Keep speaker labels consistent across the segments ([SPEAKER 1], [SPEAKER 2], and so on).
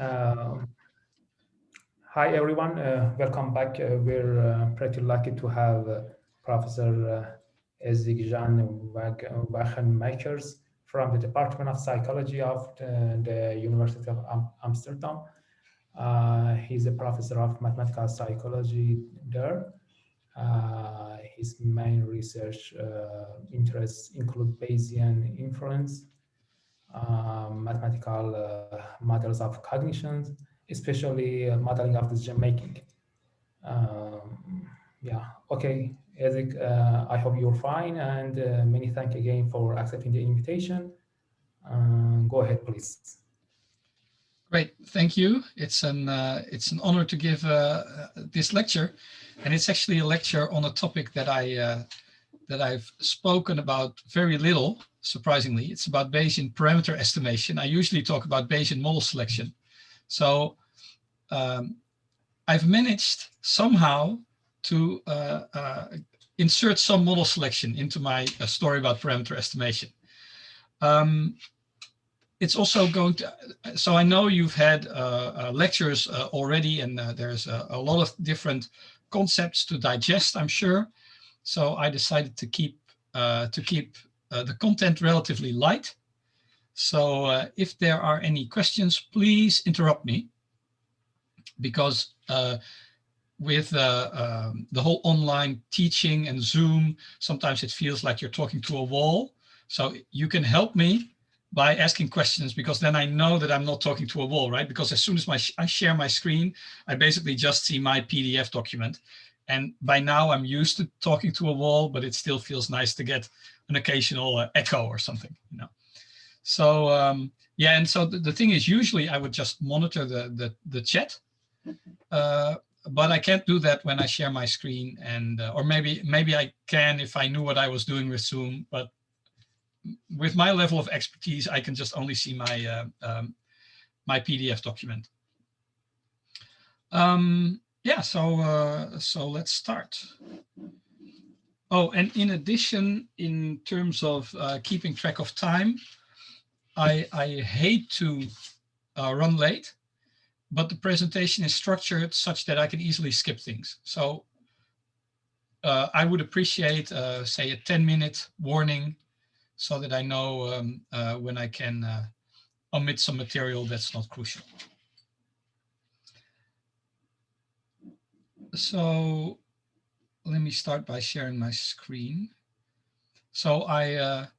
[SPEAKER 1] Um, Hi everyone, welcome back. We're pretty lucky to have Professor Ezigjan Wagenmakers from the Department of Psychology of the University of Amsterdam. He's a professor of mathematical psychology there. His main research interests include Bayesian inference, mathematical models of cognition, especially modeling of decision making. Yeah, okay, Eric, I hope you're fine, and many thanks again for accepting the invitation. Go ahead, please.
[SPEAKER 2] Great, thank you. It's an honor to give this lecture, and it's actually a lecture on a topic that I've spoken about very little. Surprisingly, it's about Bayesian parameter estimation. I usually talk about Bayesian model selection. So I've managed somehow to insert some model selection into my story about parameter estimation. It's also going to, so I know you've had lectures already, and there's a lot of different concepts to digest, I'm sure. So I decided to keep the content relatively light. So if there are any questions, please interrupt me, because with the whole online teaching and Zoom, sometimes it feels like you're talking to a wall. So you can help me by asking questions, because then I know that I'm not talking to a wall, right? Because as soon as I share my screen, I basically just see my PDF document. And by now I'm used to talking to a wall, but it still feels nice to get an occasional echo or something, you know? So yeah, and so the thing is, usually I would just monitor the chat, but I can't do that when I share my screen, and or maybe I can if I knew what I was doing with Zoom, but with my level of expertise, I can just only see my my PDF document. Yeah, so let's start. Oh, and in addition, in terms of keeping track of time, I hate to run late, but the presentation is structured such that I can easily skip things. So I would appreciate, say, a 10-minute warning, so that I know when I can omit some material that's not crucial. So let me start by sharing my screen. So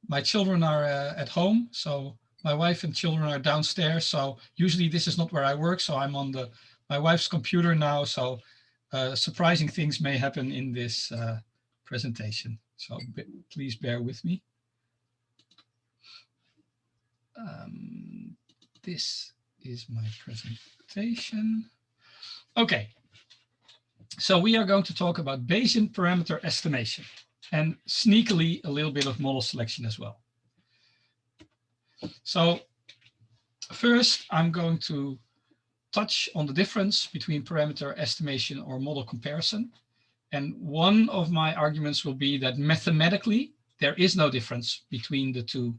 [SPEAKER 2] my children are at home. So my wife and children are downstairs. So usually this is not where I work. So I'm on my wife's computer now. So surprising things may happen in this presentation. So please bear with me. This is my presentation. Okay. So we are going to talk about Bayesian parameter estimation, and sneakily a little bit of model selection as well. So first, I'm going to touch on the difference between parameter estimation or model comparison. And one of my arguments will be that mathematically, there is no difference between the two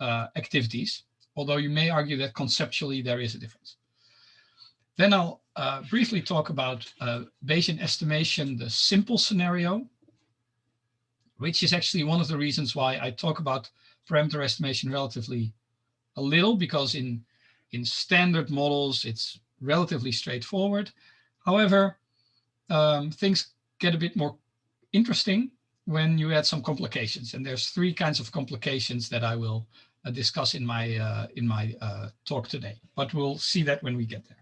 [SPEAKER 2] activities, although you may argue that conceptually there is a difference. Then I'll briefly talk about Bayesian estimation, the simple scenario, which is actually one of the reasons why I talk about parameter estimation relatively a little, because in standard models, it's relatively straightforward. However, things get a bit more interesting when you add some complications. And there's three kinds of complications that I will discuss in my talk today, but we'll see that when we get there.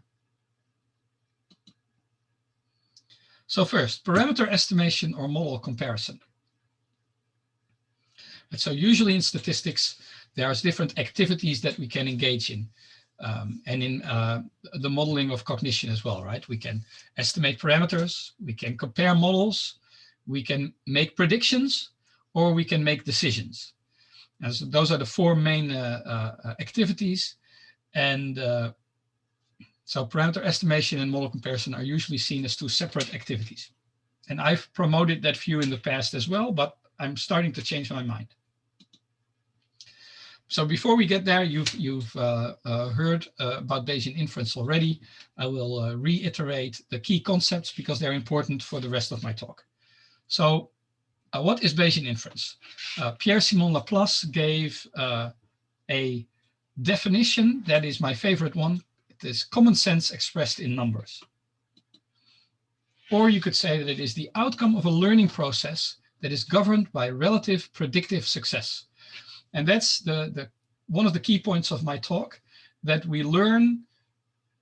[SPEAKER 2] So first, parameter estimation or model comparison. And so usually in statistics, there's different activities that we can engage in. And in the modeling of cognition as well, right? We can estimate parameters, we can compare models, we can make predictions, or we can make decisions. And so those are the four main activities. And so parameter estimation and model comparison are usually seen as two separate activities. And I've promoted that view in the past as well, but I'm starting to change my mind. So before we get there, you've heard about Bayesian inference already. I will reiterate the key concepts because they're important for the rest of my talk. So what is Bayesian inference? Pierre-Simon Laplace gave a definition that is my favorite one. It is common sense expressed in numbers. Or you could say that it is the outcome of a learning process that is governed by relative predictive success. And that's one of the key points of my talk, that we learn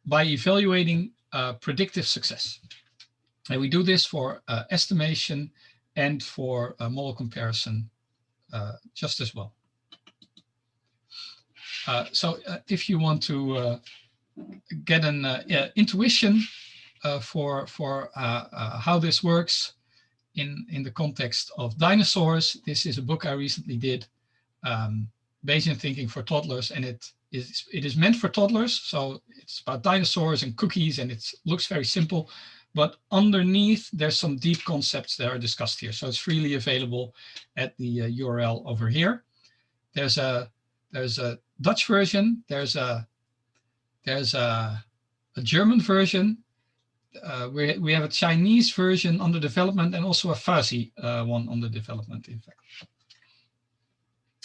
[SPEAKER 2] by evaluating predictive success. And we do this for estimation and for model comparison just as well. So if you want to get an intuition for how this works in the context of dinosaurs, this is a book I recently did, Bayesian Thinking for Toddlers, and it is meant for toddlers. So it's about dinosaurs and cookies, and it looks very simple, but underneath there's some deep concepts that are discussed here. So it's freely available at the URL over here. There's a Dutch version, there's a German version, we have a Chinese version under development, and also a Farsi one under development, in fact.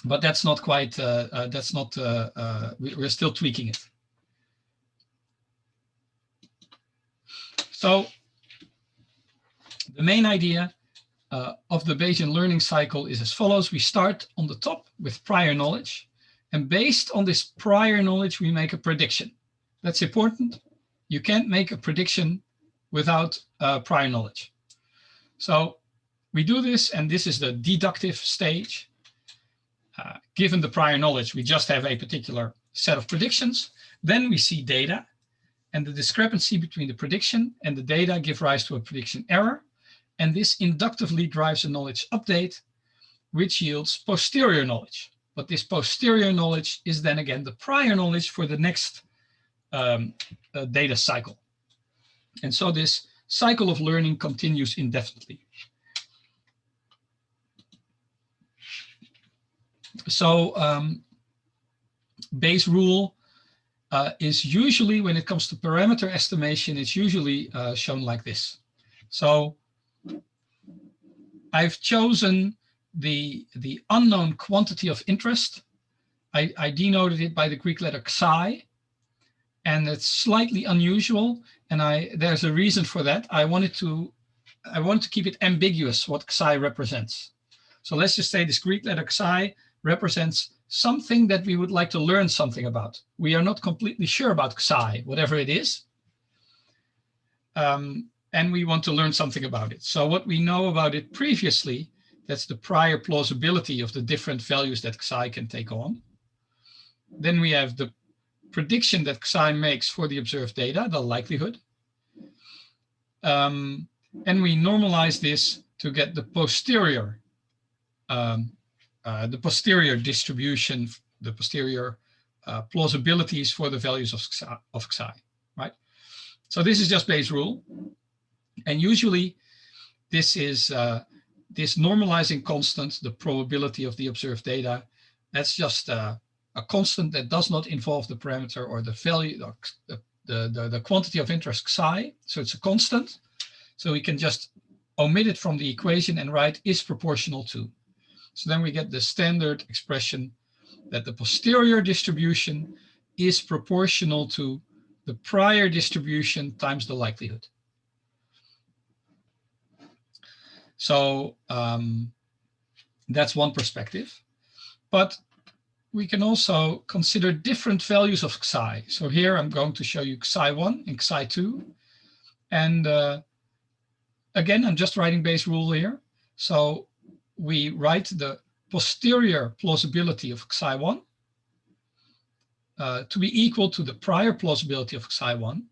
[SPEAKER 2] But that's not quite, we're still tweaking it. So the main idea of the Bayesian learning cycle is as follows. We start on the top with prior knowledge, and based on this prior knowledge, we make a prediction. That's important. You can't make a prediction without prior knowledge. So we do this, and this is the deductive stage. Given the prior knowledge, we just have a particular set of predictions. Then we see data, and the discrepancy between the prediction and the data give rise to a prediction error. And this inductively drives a knowledge update, which yields posterior knowledge. But this posterior knowledge is then again the prior knowledge for the next data cycle. And so this cycle of learning continues indefinitely. So Bayes' rule is usually, when it comes to parameter estimation, it's usually shown like this. So I've chosen the unknown quantity of interest. I denoted it by the Greek letter xi, and it's slightly unusual, and there's a reason for that. I wanted to keep it ambiguous what xi represents. So let's just say this Greek letter xi represents something that we would like to learn something about. We are not completely sure about xi, whatever it is, and we want to learn something about it. So what we know about it previously, that's the prior plausibility of the different values that xi can take on. Then we have the prediction that xi makes for the observed data, the likelihood. And we normalize this to get the posterior distribution, the posterior plausibilities for the values of xi, right? So this is just Bayes' rule. And usually this is this normalizing constant, the probability of the observed data. That's just a constant that does not involve the parameter or the value, or the quantity of interest xi. So it's a constant. So we can just omit it from the equation and write is proportional to. So then we get the standard expression that the posterior distribution is proportional to the prior distribution times the likelihood. So that's one perspective. But we can also consider different values of xi. So here I'm going to show you xi1 and xi2. And again, I'm just writing Bayes' rule here. So we write the posterior plausibility of xi1 to be equal to the prior plausibility of xi1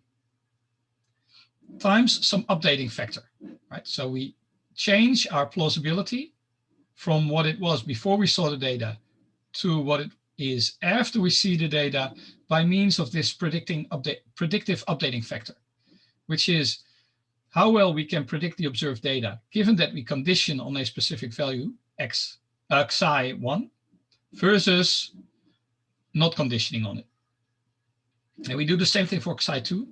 [SPEAKER 2] times some updating factor, right? So we change our plausibility from what it was before we saw the data to what it is after we see the data by means of this predictive updating factor, which is how well we can predict the observed data, given that we condition on a specific value, xi1, versus not conditioning on it. And we do the same thing for Xi2.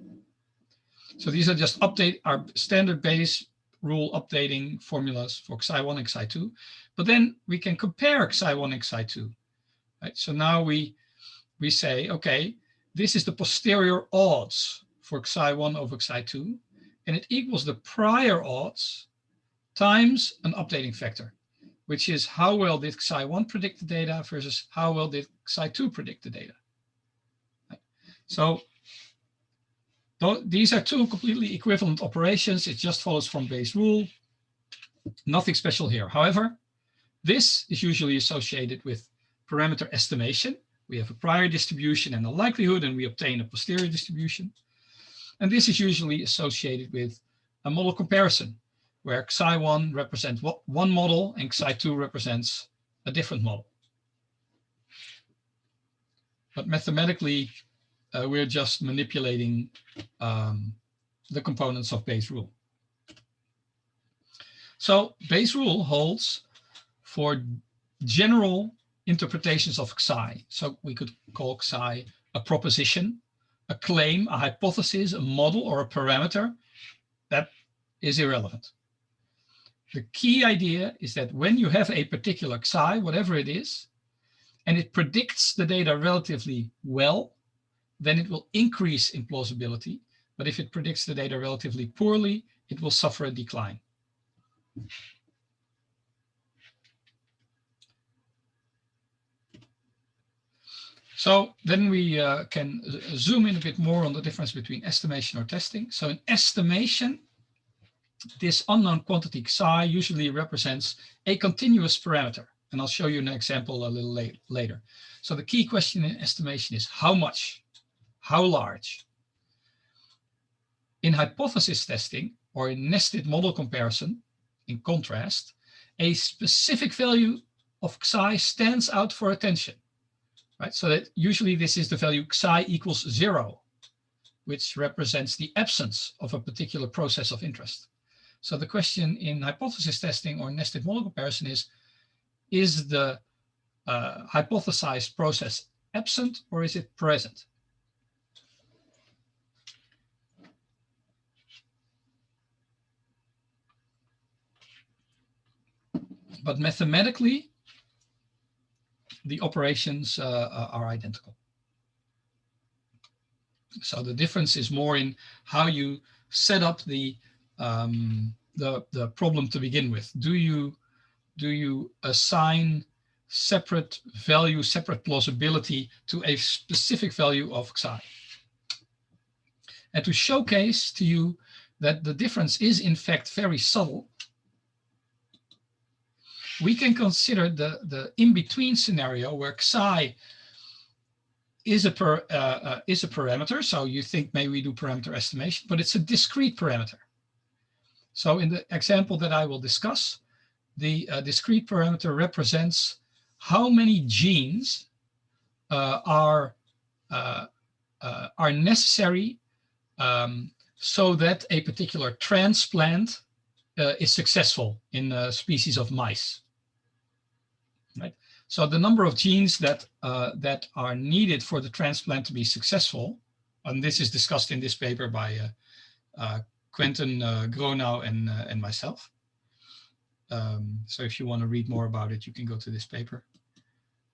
[SPEAKER 2] So these are just our standard Bayes rule updating formulas for Xi1 and Xi2. But then we can compare Xi1 and Xi2. Right? So now we say, okay, this is the posterior odds for Xi1 over Xi2, and it equals the prior odds times an updating factor, which is how well did Xi1 predict the data versus how well did Xi2 predict the data. Right? So these are two completely equivalent operations. It just follows from Bayes' rule. Nothing special here. However, this is usually associated with parameter estimation. We have a prior distribution and a likelihood, and we obtain a posterior distribution. And this is usually associated with a model comparison, where Xi1 represents one model and Xi2 represents a different model. But mathematically, we're just manipulating the components of Bayes' rule. So Bayes' rule holds for general interpretations of Xi. So we could call Xi a proposition, a claim, a hypothesis, a model, or a parameter. That is irrelevant. The key idea is that when you have a particular Xi, whatever it is, and it predicts the data relatively well, then it will increase in plausibility. But if it predicts the data relatively poorly, it will suffer a decline. So then we can zoom in a bit more on the difference between estimation or testing. So in estimation, this unknown quantity Xi usually represents a continuous parameter. And I'll show you an example a little later. So the key question in estimation is how much, how large? In hypothesis testing or in nested model comparison, in contrast, a specific value of Xi stands out for attention. Right? So that usually this is the value Xi equals 0, which represents the absence of a particular process of interest. So the question in hypothesis testing or nested model comparison is the hypothesized process absent or is it present? But mathematically, the operations are identical. So the difference is more in how you set up the problem to begin with. Do you assign separate value, separate plausibility to a specific value of Xi? And to showcase to you that the difference is in fact very subtle, we can consider the in-between scenario where Xi is a parameter. So you think maybe we do parameter estimation, but it's a discrete parameter. So in the example that I will discuss, the discrete parameter represents how many genes are necessary so that a particular transplant is successful in a species of mice. Right? So the number of genes that are needed for the transplant to be successful, and this is discussed in this paper by Quentin Gronau and myself. So if you want to read more about it, you can go to this paper.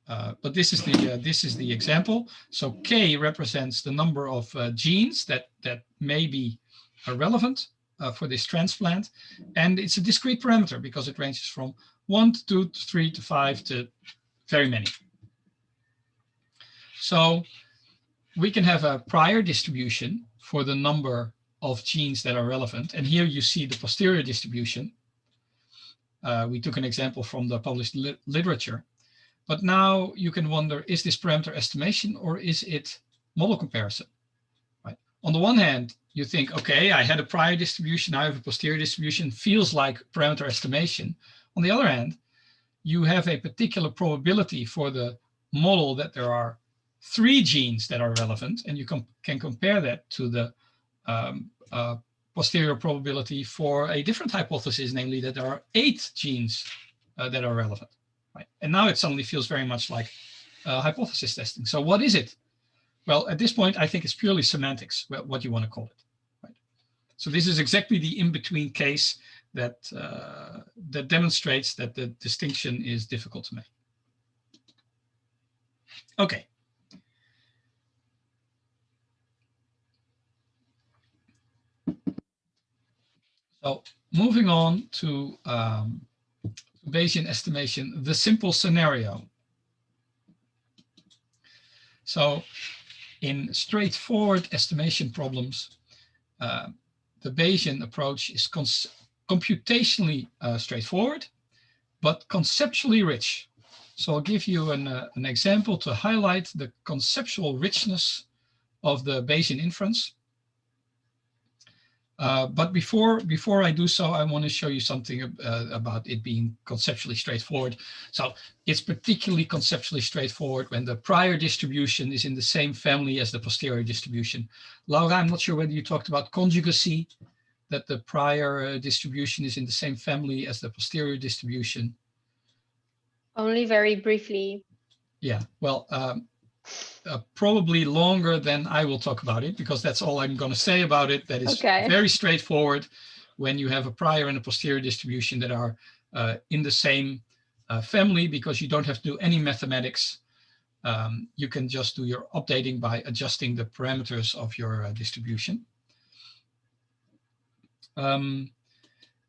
[SPEAKER 2] But this is the example. So K represents the number of genes that may be relevant for this transplant, and it's a discrete parameter because it ranges from 1 to 2 to 3 to 5 to very many. So we can have a prior distribution for the number of genes that are relevant, and here you see the posterior distribution. We took an example from the published literature. But now you can wonder, is this parameter estimation or is it model comparison? Right? On the one hand, you think, okay, I had a prior distribution, I have a posterior distribution, feels like parameter estimation. On the other hand, you have a particular probability for the model that there are 3 genes that are relevant, and you can compare that to the posterior probability for a different hypothesis, namely that there are 8 genes that are relevant. Right? And now it suddenly feels very much like hypothesis testing. So what is it? Well, at this point, I think it's purely semantics, what you want to call it. Right? So this is exactly the in-between case that, that demonstrates that the distinction is difficult to make. Okay. So moving on to Bayesian estimation, the simple scenario. So in straightforward estimation problems, the Bayesian approach is computationally straightforward, but conceptually rich. So I'll give you an example to highlight the conceptual richness of the Bayesian inference. But before I do so, I want to show you something about it being conceptually straightforward. So it's particularly conceptually straightforward when the prior distribution is in the same family as the posterior distribution. Laura, I'm not sure whether you talked about conjugacy, that the prior distribution is in the same family as the posterior distribution.
[SPEAKER 3] Only very briefly.
[SPEAKER 2] Yeah, well, probably longer than I will talk about it, because that's all I'm going to say about it. That is very straightforward when you have a prior and a posterior distribution that are in the same family, because you don't have to do any mathematics. You can just do your updating by adjusting the parameters of your distribution.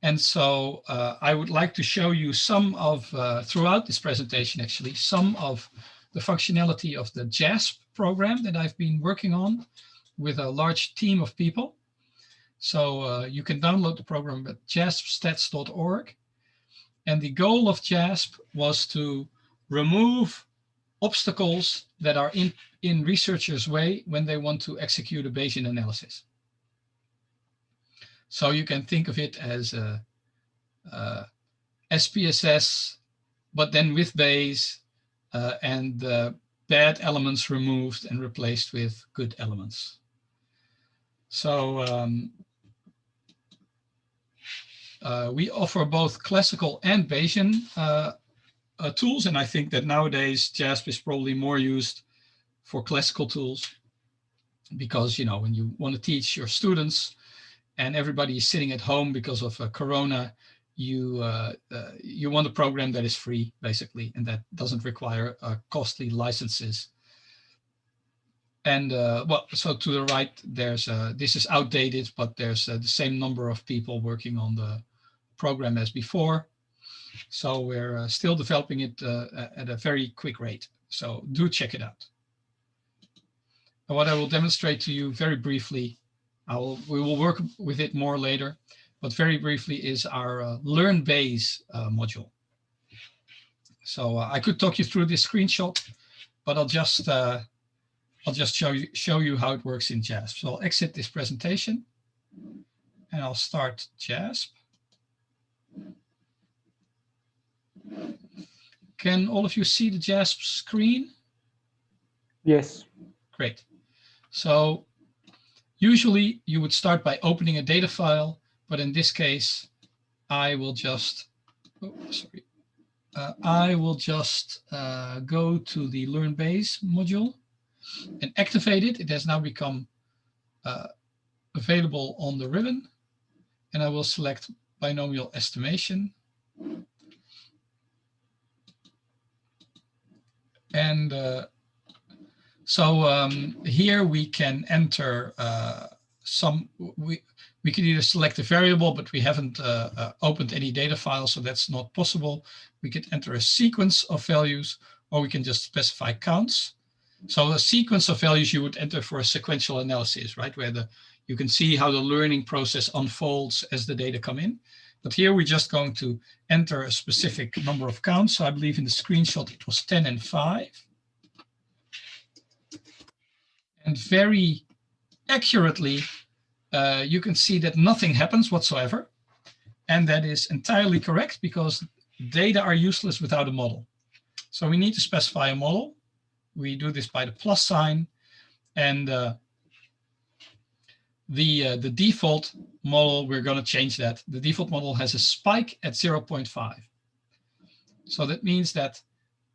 [SPEAKER 2] And so I would like to show you some of, throughout this presentation actually, some of the functionality of the JASP program that I've been working on with a large team of people. So you can download the program at jaspstats.org. And the goal of JASP was to remove obstacles that are in researchers' way when they want to execute a Bayesian analysis. So you can think of it as a SPSS, but then with Bayes, and the bad elements removed and replaced with good elements. So we offer both classical and Bayesian tools, and I think that nowadays JASP is probably more used for classical tools, because, you know, when you want to teach your students and everybody is sitting at home because of Corona, you want a program that is free, basically, and that doesn't require costly licenses. And well, so to the right, there's this is outdated, but there's the same number of people working on the program as before. So we're still developing it at a very quick rate. So do check it out. And what I will demonstrate to you very briefly, we will work with it more later, but very briefly is our Learn Bayes module. So I could talk you through this screenshot, but I'll just show you how it works in JASP. So I'll exit this presentation and I'll start JASP. Can all of you see the JASP screen?
[SPEAKER 4] Yes.
[SPEAKER 2] Great. So usually you would start by opening a data file, but in this case, I will just, I will just go to the Learn Bayes module and activate it. It has now become available on the ribbon, and I will select binomial estimation. And so here we can enter we can either select a variable, but we haven't opened any data file, so that's not possible. We could enter a sequence of values, or we can just specify counts. So a sequence of values you would enter for a sequential analysis, right? Where you can see how the learning process unfolds as the data come in. But here we're just going to enter a specific number of counts. So I believe in the screenshot it was 10 and 5. And very accurately, you can see that nothing happens whatsoever. And that is entirely correct, because data are useless without a model. So we need to specify a model. We do this by the plus sign. And the default model, we're going to change that. The default model has a spike at 0.5. So that means that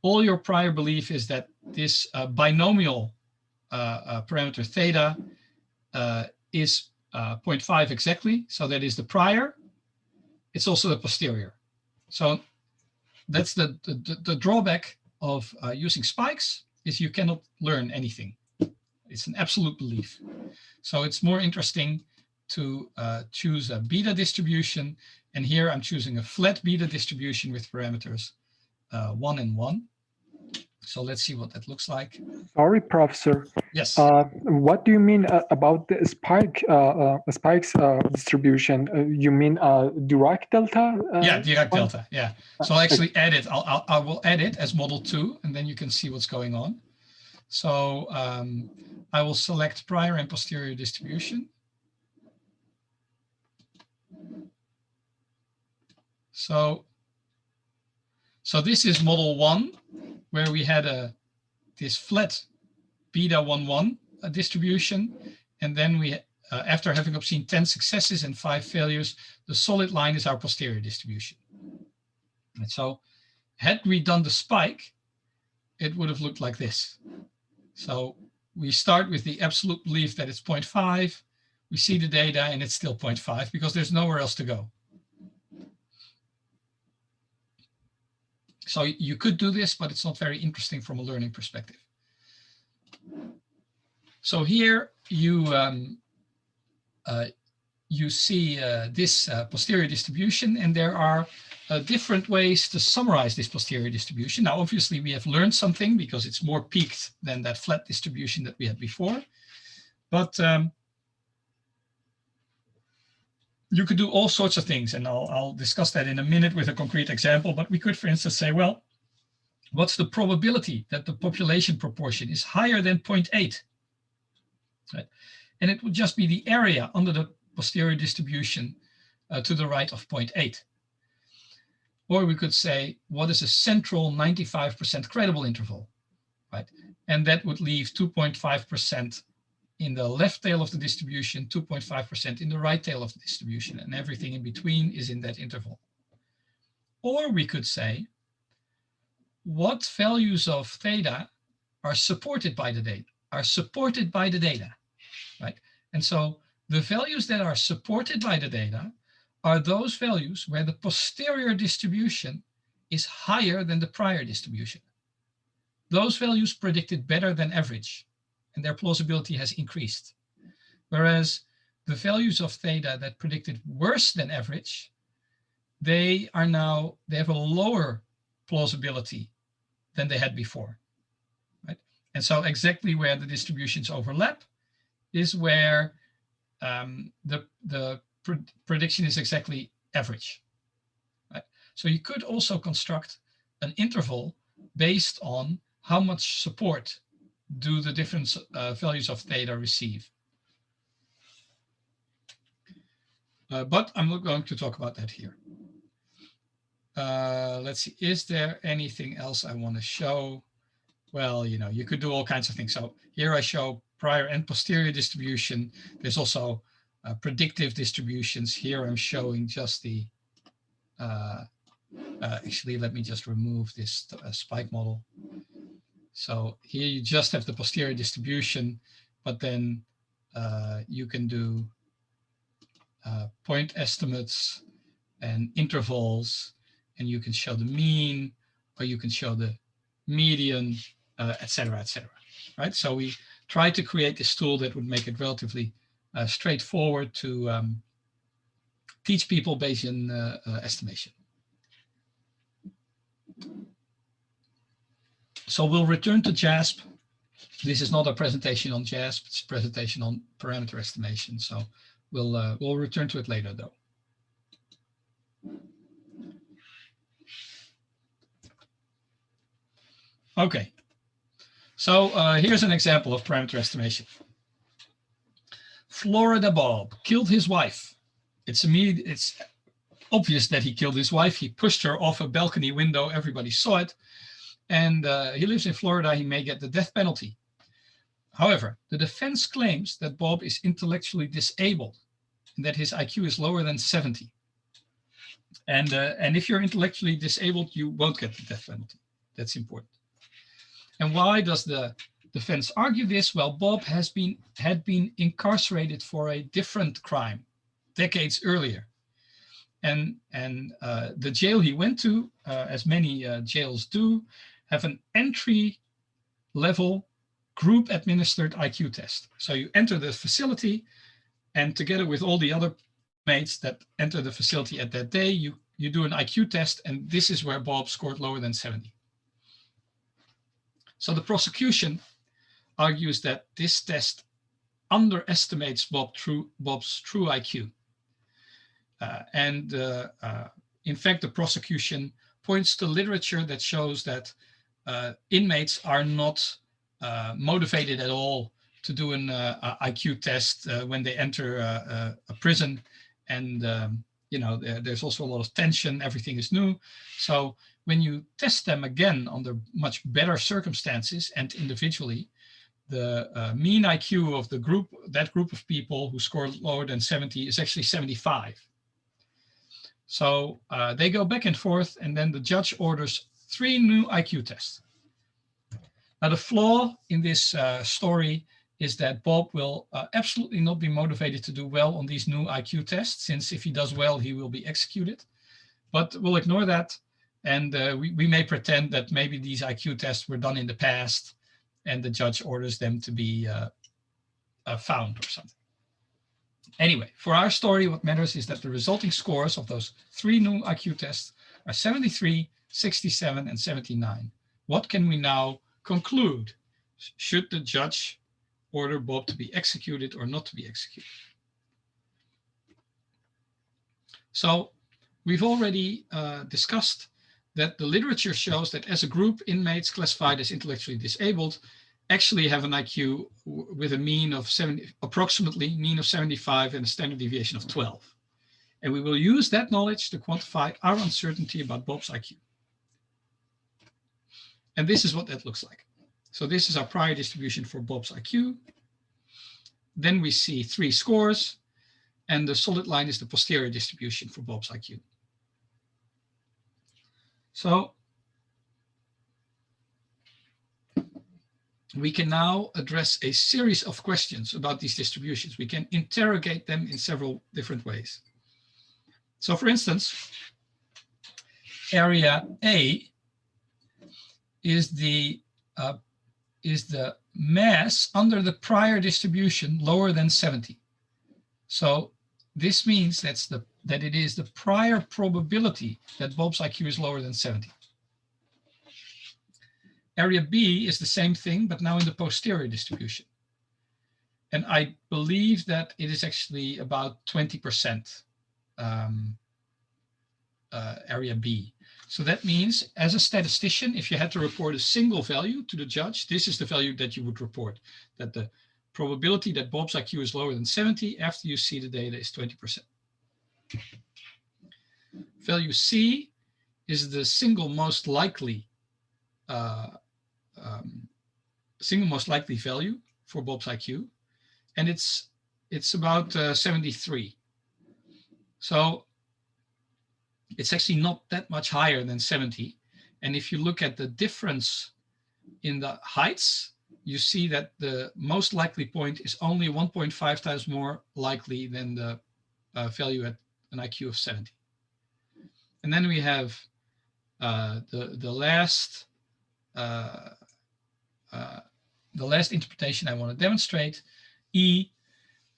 [SPEAKER 2] all your prior belief is that this binomial parameter theta is 0.5 exactly. So that is the prior. It's also the posterior. So that's the drawback of using spikes, is you cannot learn anything. It's an absolute belief. So it's more interesting to choose a beta distribution. And here I'm choosing a flat beta distribution with parameters 1 and 1. So let's see what that looks like.
[SPEAKER 4] Sorry, Professor.
[SPEAKER 2] Yes.
[SPEAKER 4] What do you mean about the spikes distribution? You mean Dirac delta?
[SPEAKER 2] Yeah, Dirac delta. Yeah. So I'll actually add it. I will add it as model 2, and then you can see what's going on. So I will select prior and posterior distribution. So this is model 1, where we had this flat beta 1, 1 distribution. And then we, after having obtained 10 successes and 5 failures, the solid line is our posterior distribution. And so had we done the spike, it would have looked like this. So we start with the absolute belief that it's 0.5. We see the data and it's still 0.5 because there's nowhere else to go. So you could do this, but it's not very interesting from a learning perspective. So here you see this posterior distribution, and there are different ways to summarize this posterior distribution. Now, obviously, we have learned something because it's more peaked than that flat distribution that we had before. But you could do all sorts of things, and I'll discuss that in a minute with a concrete example. But we could, for instance, say, well, what's the probability that the population proportion is higher than 0.8? Right? And it would just be the area under the posterior distribution to the right of 0.8. Or we could say, what is a central 95% credible interval, right? And that would leave 2.5% in the left tail of the distribution, 2.5% in the right tail of the distribution, and everything in between is in that interval. Or we could say, what values of theta are supported by the data, right? And so the values that are supported by the data are those values where the posterior distribution is higher than the prior distribution. Those values predicted better than average, and their plausibility has increased. Whereas the values of theta that predicted worse than average, they have a lower plausibility than they had before, right? And so exactly where the distributions overlap is where the prediction is exactly average, right? So you could also construct an interval based on how much support do the different values of theta receive. But I'm not going to talk about that here. Let's see, is there anything else I want to show? Well, you know, you could do all kinds of things. So here I show prior and posterior distribution. There's also predictive distributions. Here I'm showing just the, actually, let me just remove this spike model. So here you just have the posterior distribution, but then you can do point estimates and intervals, and you can show the mean, or you can show the median, et cetera, right? So we try to create this tool that would make it relatively straightforward to teach people Bayesian estimation. So we'll return to JASP. This is not a presentation on JASP, it's a presentation on parameter estimation. So we'll return to it later though. Okay, so here's an example of parameter estimation. Florida Bob killed his wife. It's obvious that he killed his wife. He pushed her off a balcony window. Everybody saw it. And he lives in Florida. He may get the death penalty. However, the defense claims that Bob is intellectually disabled and that his IQ is lower than 70. And if you're intellectually disabled, you won't get the death penalty. That's important. And why does the defense argue this? Well, Bob had been incarcerated for a different crime decades earlier. And the jail he went to, as many jails do, have an entry level group administered IQ test. So you enter the facility, and together with all the other mates that enter the facility at that day, you do an IQ test, and this is where Bob scored lower than 70. So the prosecution argues that this test underestimates Bob's true IQ. In fact, the prosecution points to literature that shows that inmates are not motivated at all to do an IQ test when they enter a prison. And there's also a lot of tension, everything is new. So when you test them again under much better circumstances and individually, the mean IQ of that group of people who scored lower than 70 is actually 75. So they go back and forth, and then the judge orders 3 new IQ tests. Now, the flaw in this story is that Bob will absolutely not be motivated to do well on these new IQ tests, since if he does well, he will be executed. But we'll ignore that, and we may pretend that maybe these IQ tests were done in the past, and the judge orders them to be found or something. Anyway, for our story, what matters is that the resulting scores of those 3 new IQ tests are 73, 67, and 79. What can we now conclude? Should the judge order Bob to be executed or not to be executed? So we've already discussed that the literature shows that as a group, inmates classified as intellectually disabled actually have an IQ with a mean of approximately mean of 75 and a standard deviation of 12. And we will use that knowledge to quantify our uncertainty about Bob's IQ. And this is what that looks like. So this is our prior distribution for Bob's IQ. Then we see 3 scores, and the solid line is the posterior distribution for Bob's IQ. So we can now address a series of questions about these distributions. We can interrogate them in several different ways. So for instance, area A is the mass under the prior distribution lower than 70. So this means that it is the prior probability that Bob's IQ is lower than 70. Area B is the same thing, but now in the posterior distribution. And I believe that it is actually about 20% area B. So that means, as a statistician, if you had to report a single value to the judge, this is the value that you would report, that the probability that Bob's IQ is lower than 70 after you see the data is 20%. Value C is the single most likely value for Bob's IQ, and it's about 73. So it's actually not that much higher than 70. And if you look at the difference in the heights, you see that the most likely point is only 1.5 times more likely than the value at an IQ of 70. And then we have the last interpretation I want to demonstrate, E,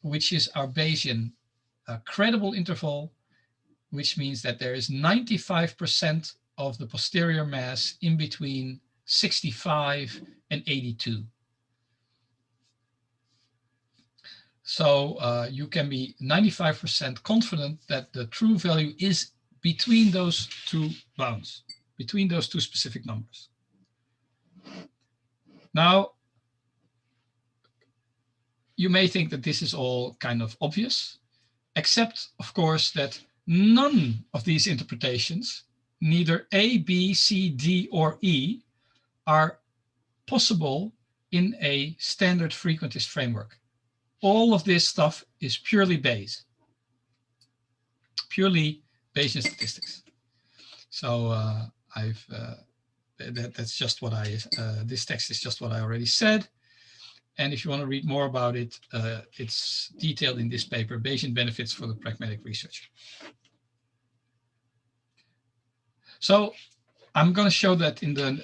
[SPEAKER 2] which is our Bayesian credible interval, which means that there is 95% of the posterior mass in between 65 and 82. So you can be 95% confident that the true value is between those 2 bounds, between those 2 specific numbers. Now, you may think that this is all kind of obvious, except, of course, that none of these interpretations, neither A, B, C, D, or E, are possible in a standard frequentist framework. All of this stuff is purely Bayes, purely Bayesian statistics. So I've that's just what I, this text is just what I already said. And if you want to read more about it, it's detailed in this paper, Bayesian Benefits for the Pragmatic Researcher. So I'm going to show that in the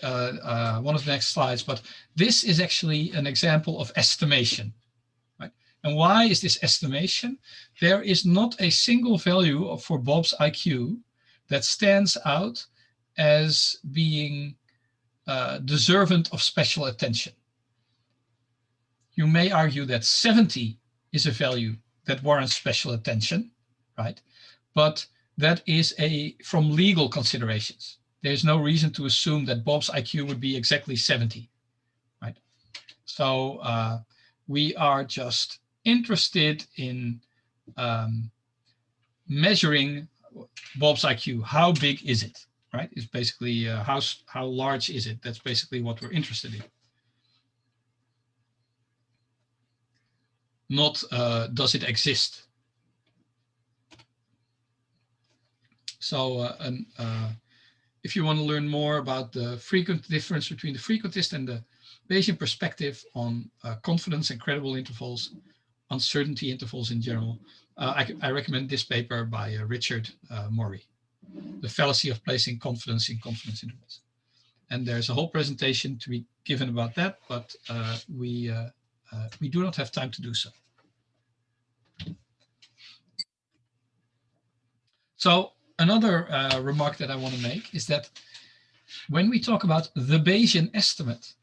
[SPEAKER 2] one of the next slides, but this is actually an example of estimation. Right? And why is this estimation? There is not a single value for Bob's IQ that stands out as being deserving of special attention. You may argue that 70 is a value that warrants special attention, right? But that is from legal considerations. There's no reason to assume that Bob's IQ would be exactly 70, right? So we are just interested in measuring Bob's IQ. How big is it, right? It's basically how large is it? That's basically what we're interested in. Not does it exist. So if you want to learn more about the difference between the frequentist and the Bayesian perspective on confidence and credible intervals, uncertainty intervals in general, I recommend this paper by Richard Morey, The Fallacy of Placing Confidence in Confidence Intervals. And there's a whole presentation to be given about that, but we do not have time to do so. So another remark that I want to make is that when we talk about the Bayesian estimate,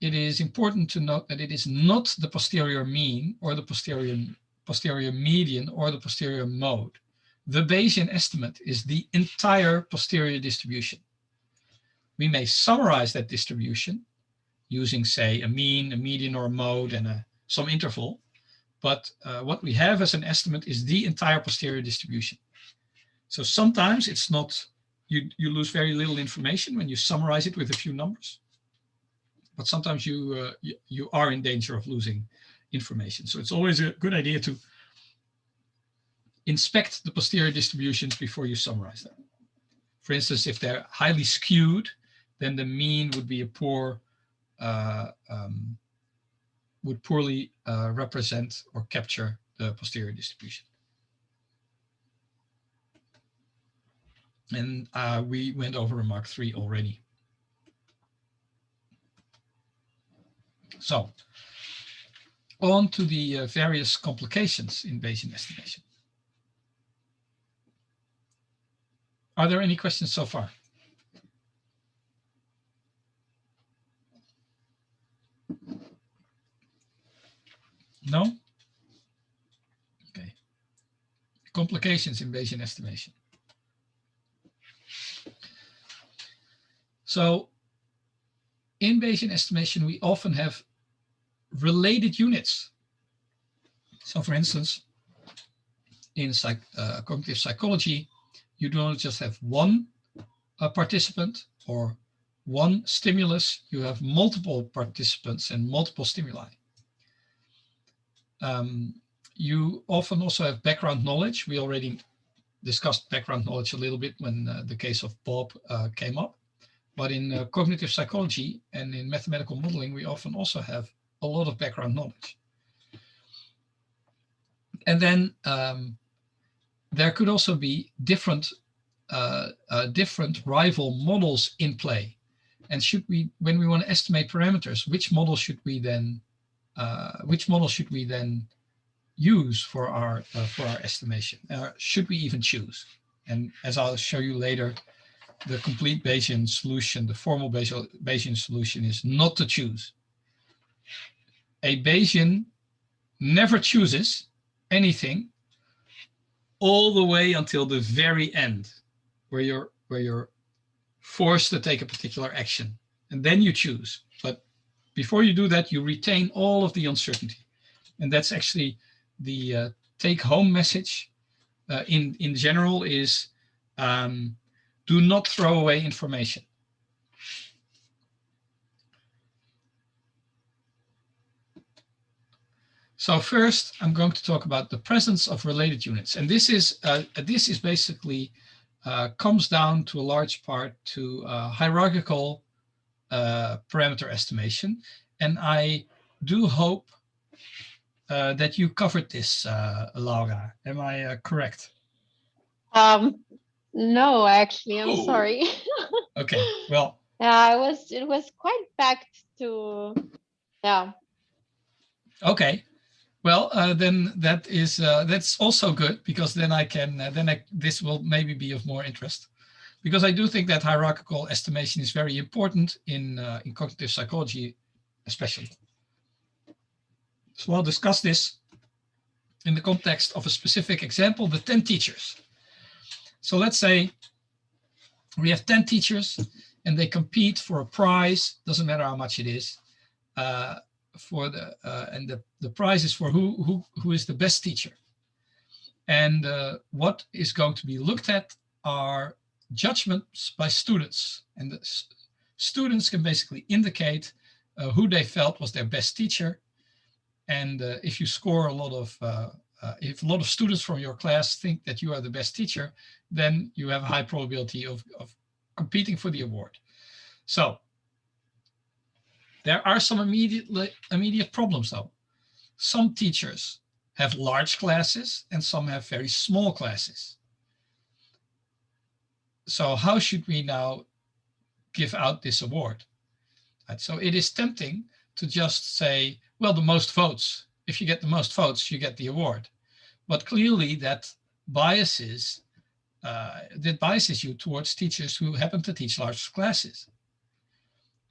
[SPEAKER 2] it is important to note that it is not the posterior mean or the posterior median or the posterior mode. The Bayesian estimate is the entire posterior distribution. We may summarize that distribution using, say, a mean, a median, or a mode, and some interval. But what we have as an estimate is the entire posterior distribution. So sometimes it's not, you lose very little information when you summarize it with a few numbers. But sometimes you are in danger of losing information. So it's always a good idea to inspect the posterior distributions before you summarize them. For instance, if they're highly skewed, then the mean would be a poor, would poorly represent or capture the posterior distribution. And we went over remark 3 already. So on to the various complications in Bayesian estimation. Are there any questions so far? No? Okay. Complications in Bayesian estimation. So in Bayesian estimation, we often have related units. So for instance, in cognitive psychology, you do not just have one participant or one stimulus, you have multiple participants and multiple stimuli. You often also have background knowledge. We already discussed background knowledge a little bit when the case of Bob came up. But in cognitive psychology and in mathematical modeling, we often also have a lot of background knowledge. And then there could also be different rival models in play. And when we want to estimate parameters, which model should we then use for our estimation? Should we even choose? And as I'll show you later, the complete Bayesian solution, the formal Bayesian solution, is not to choose. A Bayesian never chooses anything all the way until the very end, where you're forced to take a particular action, and then you choose. But before you do that, you retain all of the uncertainty, and that's actually the take-home message in general is do not throw away information. So first, I'm going to talk about the presence of related units. And this is basically comes down to a large part to hierarchical parameter estimation. And I do hope that you covered this, Laura. Am I correct?
[SPEAKER 3] No, actually, I'm sorry.
[SPEAKER 2] Okay, well.
[SPEAKER 3] Yeah, it was quite packed to, yeah.
[SPEAKER 2] Okay, well, then that's also good, because then I can, this will maybe be of more interest. Because I do think that hierarchical estimation is very important in cognitive psychology, especially. So I'll discuss this in the context of a specific example, the 10 teachers. So let's say we have 10 teachers and they compete for a prize, doesn't matter how much it is, for the and the prize is for who is the best teacher. And what is going to be looked at are judgments by students, and the students can basically indicate who they felt was their best teacher. And if you score a lot of if a lot of students from your class think that you are the best teacher, then you have a high probability of competing for the award. So there are some immediate problems though. Some teachers have large classes and some have very small classes. So how should we now give out this award? Right, so it is tempting to just say, well, the most votes. If you get the most votes, you get the award. But clearly that biases you towards teachers who happen to teach large classes.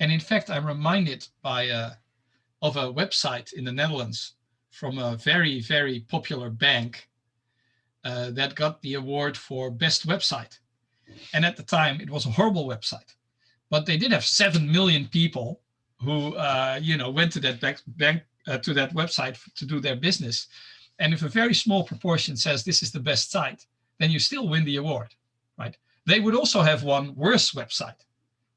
[SPEAKER 2] And in fact, I'm reminded of a website in the Netherlands from a very, very popular bank that got the award for best website. And at the time, it was a horrible website. But they did have 7 million people who went to that bank to that website to do their business. And if a very small proportion says this is the best site, then you still win the award, right? They would also have one worse website,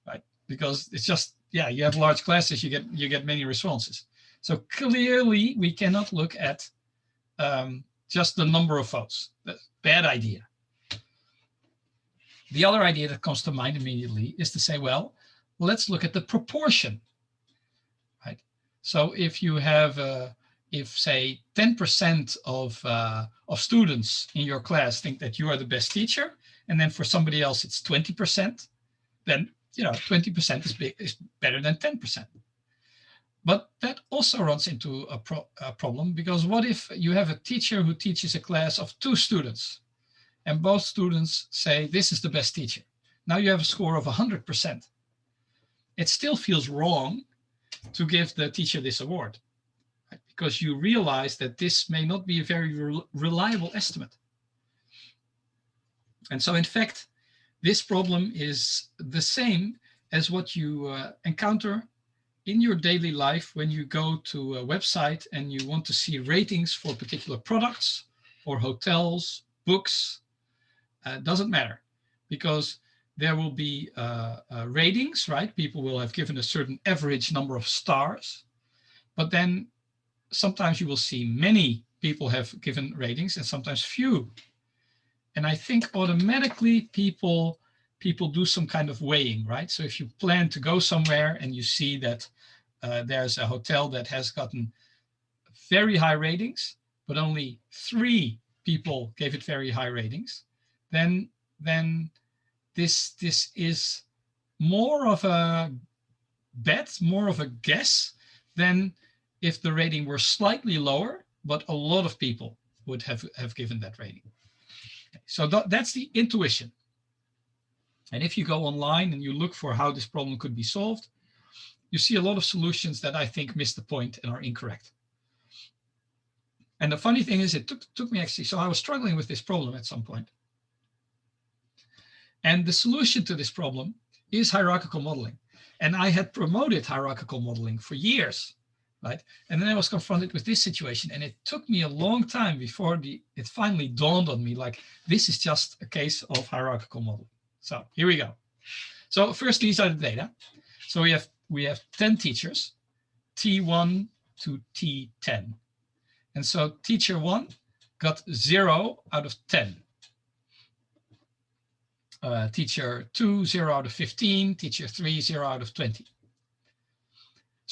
[SPEAKER 2] right? Because it's just, yeah, you have large classes, you get many responses. So clearly we cannot look at just the number of votes. That's a bad idea. The other idea that comes to mind immediately is to say, well, let's look at the proportion, right? So if you have, if say 10% of students in your class think that you are the best teacher, and then for somebody else it's 20%, then 20% is better than 10%. But that also runs into a problem, because what if you have a teacher who teaches a class of 2 students, and both students say this is the best teacher? Now you have a score of 100%. It still feels wrong to give the teacher this award, right? Because you realize that this may not be a very reliable estimate. And so in fact, this problem is the same as what you encounter in your daily life when you go to a website and you want to see ratings for particular products or hotels, books. Doesn't matter, because there will be ratings, right? People will have given a certain average number of stars, but then sometimes you will see many people have given ratings and sometimes few. And I think automatically people do some kind of weighing, right? So if you plan to go somewhere and you see that there's a hotel that has gotten very high ratings, but only 3 people gave it very high ratings, then this is more of a bet, more of a guess than if the rating were slightly lower, but a lot of people would have given that rating. So that's the intuition. And if you go online and you look for how this problem could be solved, you see a lot of solutions that I think miss the point and are incorrect. And the funny thing is, it took me actually, so I was struggling with this problem at some point. And the solution to this problem is hierarchical modeling. And I had promoted hierarchical modeling for years, right? And then I was confronted with this situation, and it took me a long time before it finally dawned on me, like, this is just a case of hierarchical modeling. So here we go. So first, these are the data. So we have 10 teachers, T1 to T10. And so teacher 1 got 0 out of 10. Teacher 2, 0 out of 15, teacher 3, 0 out of 20.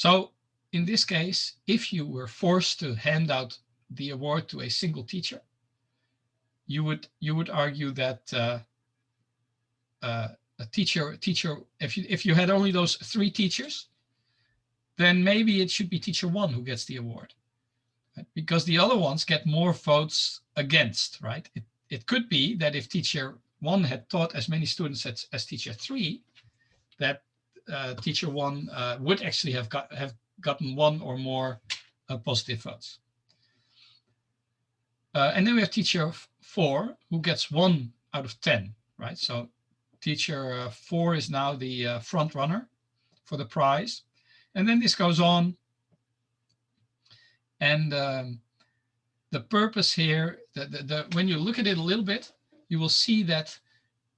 [SPEAKER 2] So in this case, if you were forced to hand out the award to a single teacher, you would argue that a teacher, if you had only those 3 teachers, then maybe it should be teacher 1 who gets the award, right? Because the other ones get more votes against, right? It could be that if teacher 1 had taught as many students as teacher 3, that teacher 1 would actually have gotten 1 or more positive votes. And then we have teacher 4 who gets 1 out of 10, right? So teacher 4 is now the front runner for the prize. And then this goes on. And the purpose here, when you look at it a little bit, you will see that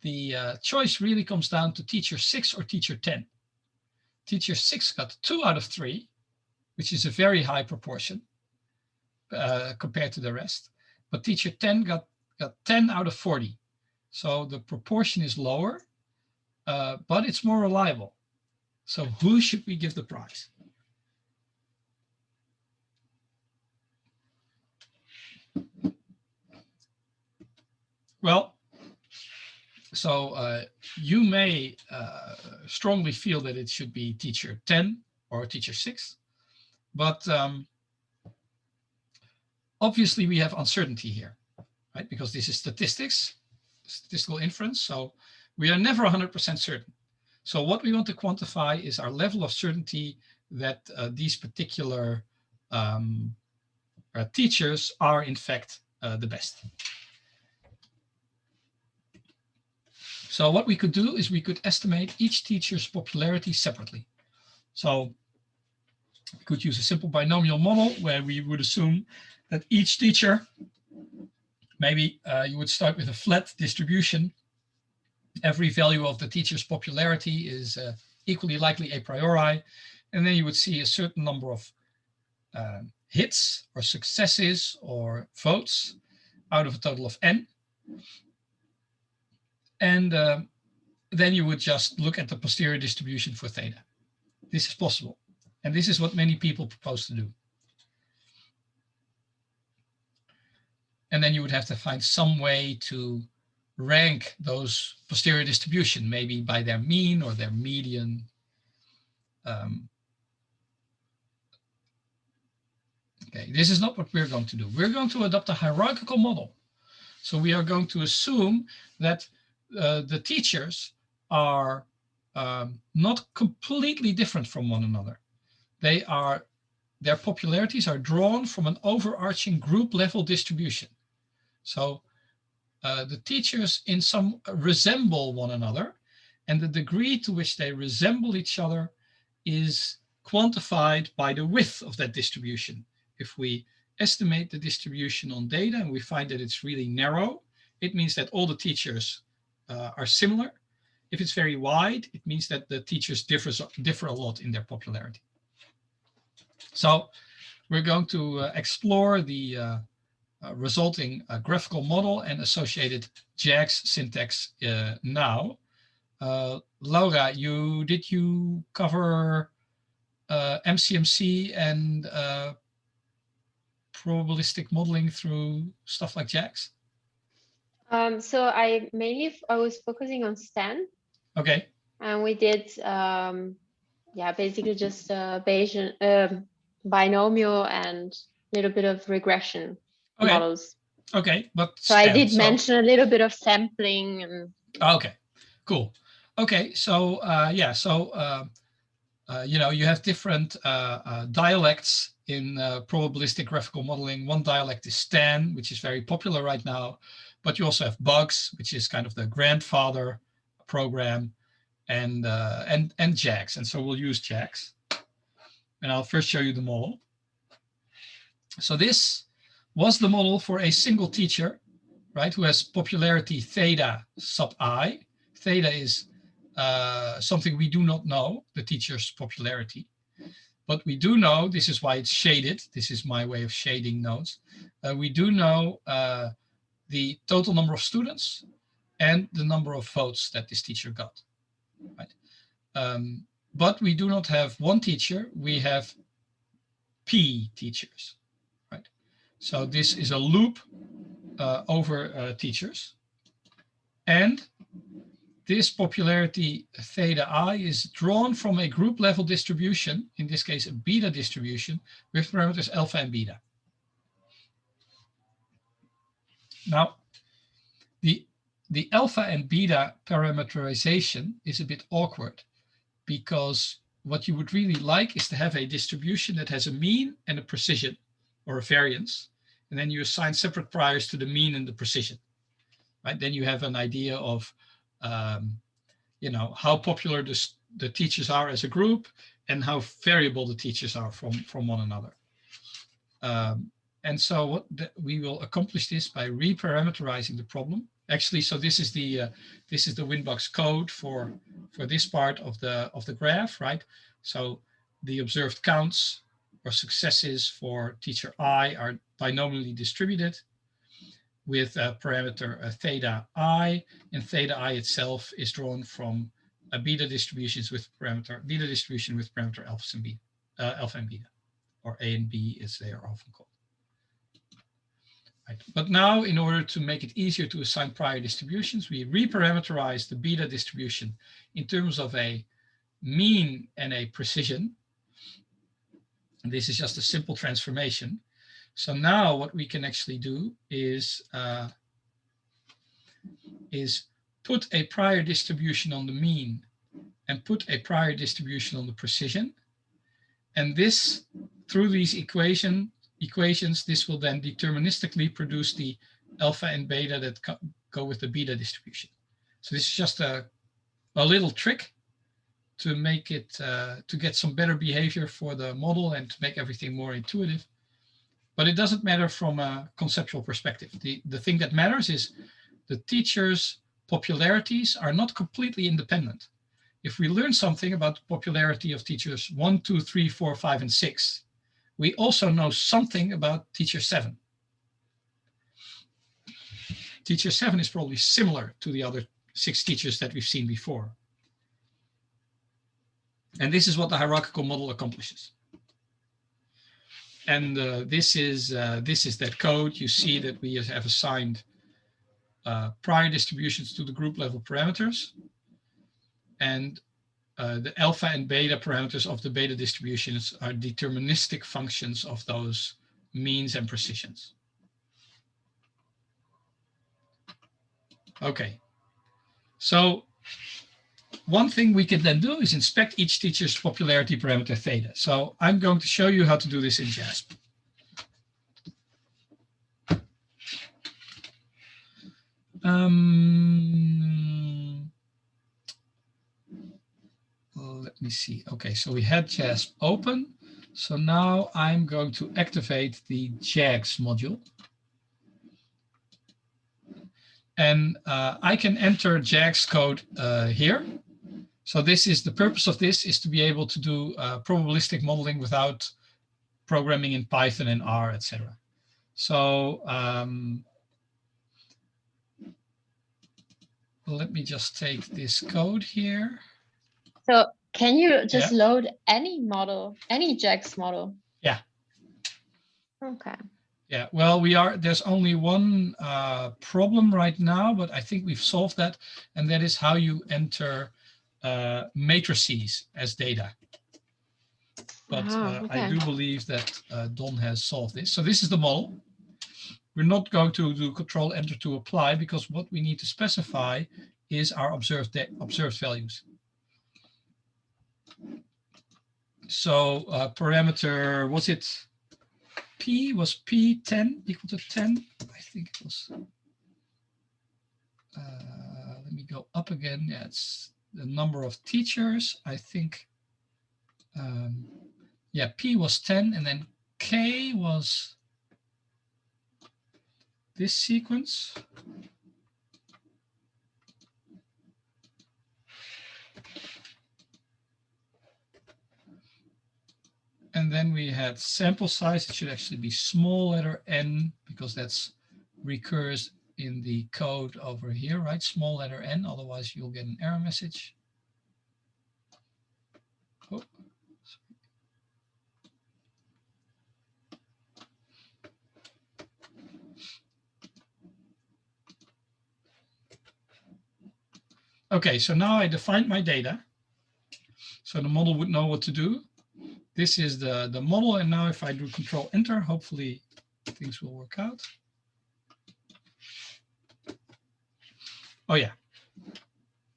[SPEAKER 2] the choice really comes down to teacher 6 or teacher 10. Teacher 6 got 2 out of 3, which is a very high proportion compared to the rest. But teacher 10 got 10 out of 40. So the proportion is lower, but it's more reliable. So who should we give the prize? Well, so you may strongly feel that it should be teacher 10 or teacher 6, but obviously we have uncertainty here, right? Because this is statistical inference, so we are never 100% certain. So what we want to quantify is our level of certainty that these particular teachers are in fact the best. So what we could do is we could estimate each teacher's popularity separately. So we could use a simple binomial model where we would assume that each teacher, maybe you would start with a flat distribution. Every value of the teacher's popularity is equally likely a priori. And then you would see a certain number of hits or successes or votes out of a total of n. And then you would just look at the posterior distribution for theta. This is possible. And this is what many people propose to do. And then you would have to find some way to rank those posterior distribution, maybe by their mean or their median. Okay, this is not what we're going to do. We're going to adopt a hierarchical model. So we are going to assume that the teachers are not completely different from one another. Their popularities are drawn from an overarching group level distribution. So the teachers in some resemble one another, and the degree to which they resemble each other is quantified by the width of that distribution. If we estimate the distribution on data and we find that it's really narrow, it means that all the teachers are similar. If it's very wide, it means that the teachers differ a lot in their popularity. So we're going to explore the resulting graphical model and associated JASP syntax now. Laura, did you cover MCMC and probabilistic modeling through stuff like JASP?
[SPEAKER 3] So I was focusing on STAN.
[SPEAKER 2] Okay.
[SPEAKER 3] And we did, basically just Bayesian binomial and a little bit of regression models.
[SPEAKER 2] Okay, but
[SPEAKER 3] so I did mention a little bit of sampling and.
[SPEAKER 2] Okay, cool. Okay, so you know, you have different dialects in probabilistic graphical modeling. One dialect is STAN, which is very popular right now, but you also have BUGS, which is kind of the grandfather program, and JASP. And so we'll use JASP. And I'll first show you the model. So this was the model for a single teacher, right, who has popularity theta sub I. Theta is something we do not know, the teacher's popularity. But we do know, this is why it's shaded. This is my way of shading nodes. We do know the total number of students and the number of votes that this teacher got. Right? but we do not have one teacher, we have P teachers, right? So this is a loop over teachers. And this popularity theta I is drawn from a group level distribution, in this case a beta distribution, with parameters alpha and beta. Now, the alpha and beta parameterization is a bit awkward, because what you would really like is to have a distribution that has a mean and a precision, or a variance, and then you assign separate priors to the mean and the precision, right? Then you have an idea of you know, how popular the teachers are as a group and how variable the teachers are from one another. And so we will accomplish this by reparameterizing the problem. Actually, so this is the Winbox code for this part of the graph, right? So the observed counts or successes for teacher I are binomially distributed with a parameter theta I, and theta I itself is drawn from a beta distribution with parameter alpha and beta, or A and B as they are often called. Right. But now, in order to make it easier to assign prior distributions, we reparameterize the beta distribution in terms of a mean and a precision. And this is just a simple transformation. So now what we can actually do is put a prior distribution on the mean and put a prior distribution on the precision. And this, through these equations, this will then deterministically produce the alpha and beta that go with the beta distribution. So this is just a little trick to make it, to get some better behavior for the model and to make everything more intuitive. But it doesn't matter from a conceptual perspective. The thing that matters is the teachers' popularities are not completely independent. If we learn something about the popularity of teachers 1, 2, 3, 4, 5, and 6, we also know something about teacher 7. Teacher 7 is probably similar to the other 6 teachers that we've seen before. And this is what the hierarchical model accomplishes. And this is that code. You see that we have assigned prior distributions to the group level parameters. And the alpha and beta parameters of the beta distributions are deterministic functions of those means and precisions. Okay, so one thing we can then do is inspect each teacher's popularity parameter theta. So I'm going to show you how to do this in JASP. Let me see. Okay, so we had JASP open. So now I'm going to activate the JAGS module. And I can enter JAGS code here. So this is the purpose of this, is to be able to do probabilistic modeling without programming in Python and R, etc. So let me just take this code here.
[SPEAKER 3] So can you just load any model, any JAGS model?
[SPEAKER 2] Yeah.
[SPEAKER 3] Okay.
[SPEAKER 2] Yeah, well, there's only one problem right now, but I think we've solved that. And that is how you enter matrices as data. But okay. I do believe that Don has solved this. So this is the model. We're not going to do Control Enter to apply, because what we need to specify is our observed values. So parameter, was it P? Was P 10 equal to 10? I think it was. Let me go up again. Yeah, it's the number of teachers. I think, yeah, P was 10, and then K was this sequence. And then we had sample size. It should actually be small letter n, because that's recurs in the code over here, right? Small letter n, otherwise you'll get an error message. Oh, okay, so now I defined my data. So the model would know what to do. This is the model. And now if I do Control Enter, hopefully things will work out. Oh yeah.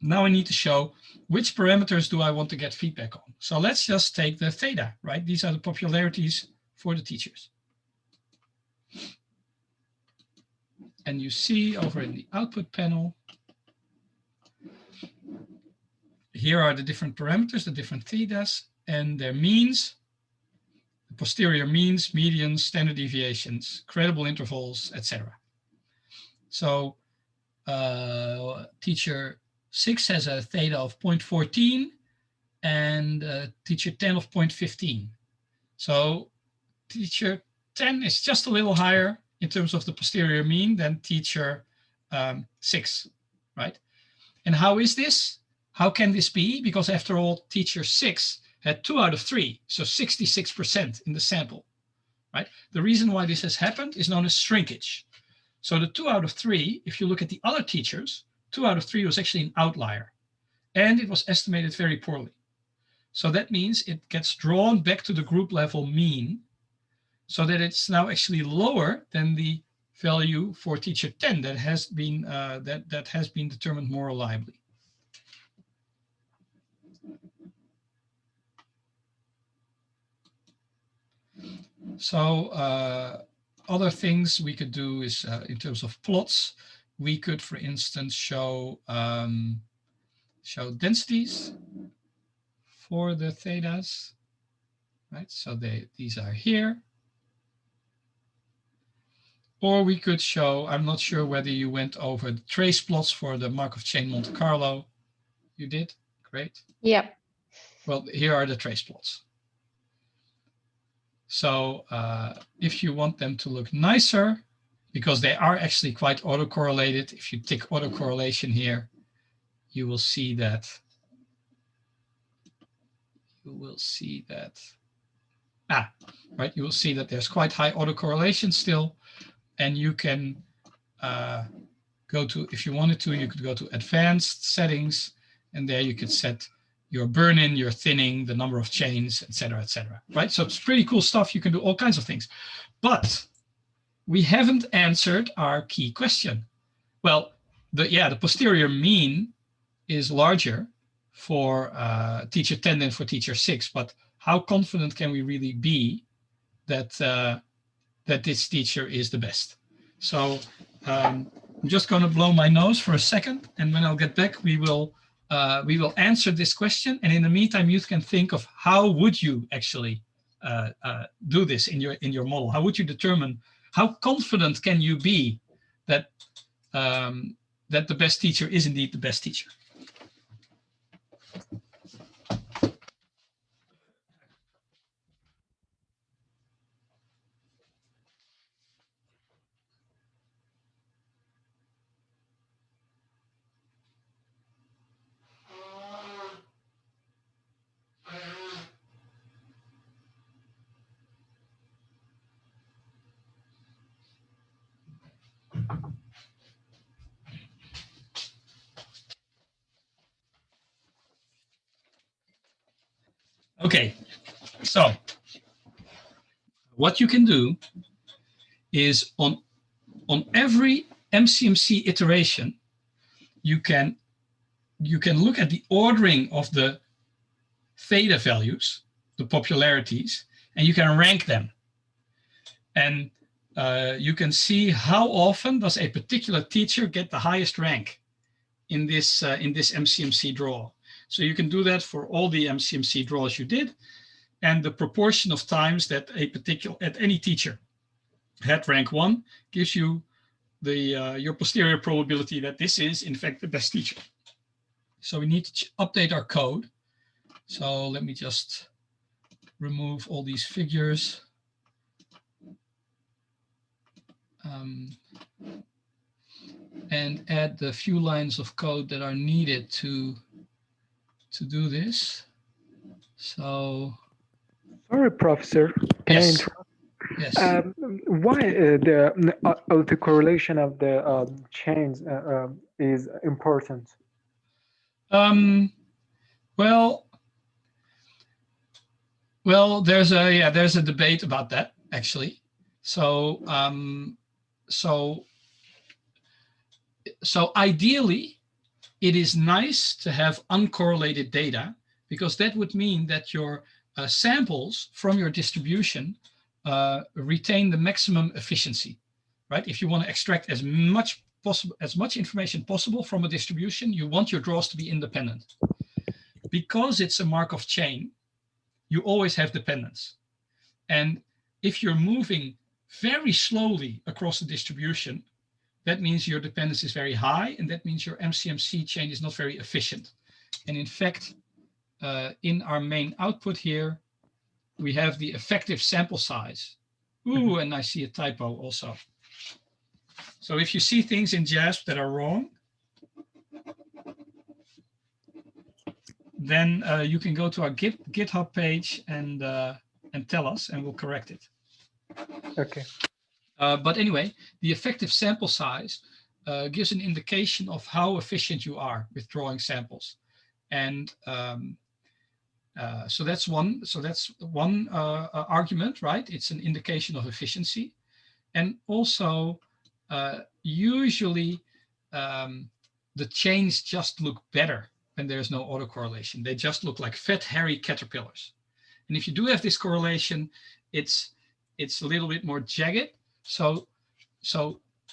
[SPEAKER 2] Now I need to show which parameters do I want to get feedback on. So let's just take the theta, right? These are the popularities for the teachers. And you see over in the output panel, here are the different parameters, the different thetas, and their means, the posterior means, medians, standard deviations, credible intervals, etc. So teacher 6 has a theta of 0.14 and teacher 10 of 0.15. So teacher 10 is just a little higher in terms of the posterior mean than teacher 6, right? And how is this? How can this be? Because after all, teacher 6 had 2 out of 3, so 66% in the sample, right? The reason why this has happened is known as shrinkage. So the 2 out of 3, if you look at the other teachers, 2 out of 3 was actually an outlier, and it was estimated very poorly. So that means it gets drawn back to the group level mean, so that it's now actually lower than the value for teacher 10 that has been that has been determined more reliably. So other things we could do is in terms of plots, we could, for instance, show show densities for the thetas, right? So these are here. Or we could show, I'm not sure whether you went over the trace plots for the Markov chain Monte Carlo. You did? Great.
[SPEAKER 3] Yep.
[SPEAKER 2] Well, here are the trace plots. So if you want them to look nicer, because they are actually quite autocorrelated, if you tick autocorrelation here, you will see that. You will see that. Right. You will see that there's quite high autocorrelation still. And you can go to, if you wanted to, you could go to advanced settings, and there you could set your burn-in, your thinning, the number of chains, etc., right? So it's pretty cool stuff. You can do all kinds of things. But we haven't answered our key question. Well, the posterior mean is larger for teacher 10 than for teacher 6, but how confident can we really be that that this teacher is the best? So I'm just going to blow my nose for a second, and when I'll get back, we will answer this question. And in the meantime, you can think of how would you actually do this in your model? How would you determine, how confident can you be that that the best teacher is indeed the best teacher? Okay, so what you can do is on every MCMC iteration, you can look at the ordering of the theta values, the popularities, and you can rank them. And you can see how often does a particular teacher get the highest rank in this MCMC draw. So you can do that for all the MCMC draws you did, and the proportion of times that any teacher had rank 1 gives you the your posterior probability that this is in fact the best teacher. So we need to update our code. So let me just remove all these figures. And add the few lines of code that are needed to do this. So,
[SPEAKER 4] sorry, Professor. Can I
[SPEAKER 2] yes,
[SPEAKER 4] interrupt?
[SPEAKER 2] yes.
[SPEAKER 4] Why the autocorrelation of the chains is important?
[SPEAKER 2] Well, there's a debate about that actually. So so ideally, it is nice to have uncorrelated data, because that would mean that your samples from your distribution retain the maximum efficiency, right? If you want to extract as much information possible from a distribution, you want your draws to be independent. Because it's a Markov chain, you always have dependence. And if you're moving very slowly across the distribution, that means your dependence is very high, and that means your MCMC chain is not very efficient. And in fact, in our main output here, we have the effective sample size. Ooh, and I see a typo also. So if you see things in JASP that are wrong, then you can go to our GitHub page and tell us, and we'll correct it.
[SPEAKER 4] Okay.
[SPEAKER 2] But anyway, the effective sample size gives an indication of how efficient you are with drawing samples. And so that's one. So that's one argument, right? It's an indication of efficiency. And also, usually the chains just look better when there's no autocorrelation. They just look like fat, hairy caterpillars. And if you do have this correlation, it's a little bit more jagged. So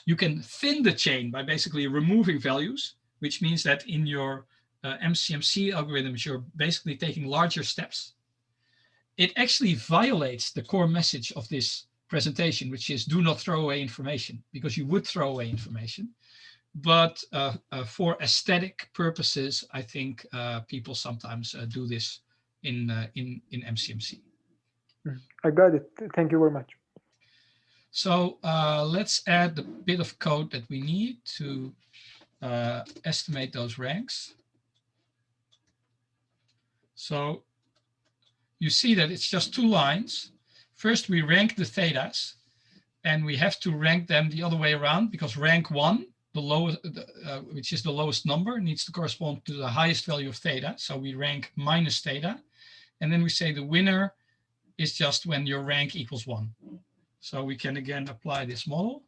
[SPEAKER 2] you can thin the chain by basically removing values, which means that in your MCMC algorithms, you're basically taking larger steps. It actually violates the core message of this presentation, which is do not throw away information, because you would throw away information. But for aesthetic purposes, I think people sometimes do this in MCMC.
[SPEAKER 4] I got it. Thank you very much.
[SPEAKER 2] So let's add the bit of code that we need to estimate those ranks. So you see that it's just 2 lines. First, we rank the thetas, and we have to rank them the other way around, because rank 1, the lowest, which is the lowest number, needs to correspond to the highest value of theta. So we rank minus theta. And then we say the winner is just when your rank equals 1. So we can again apply this model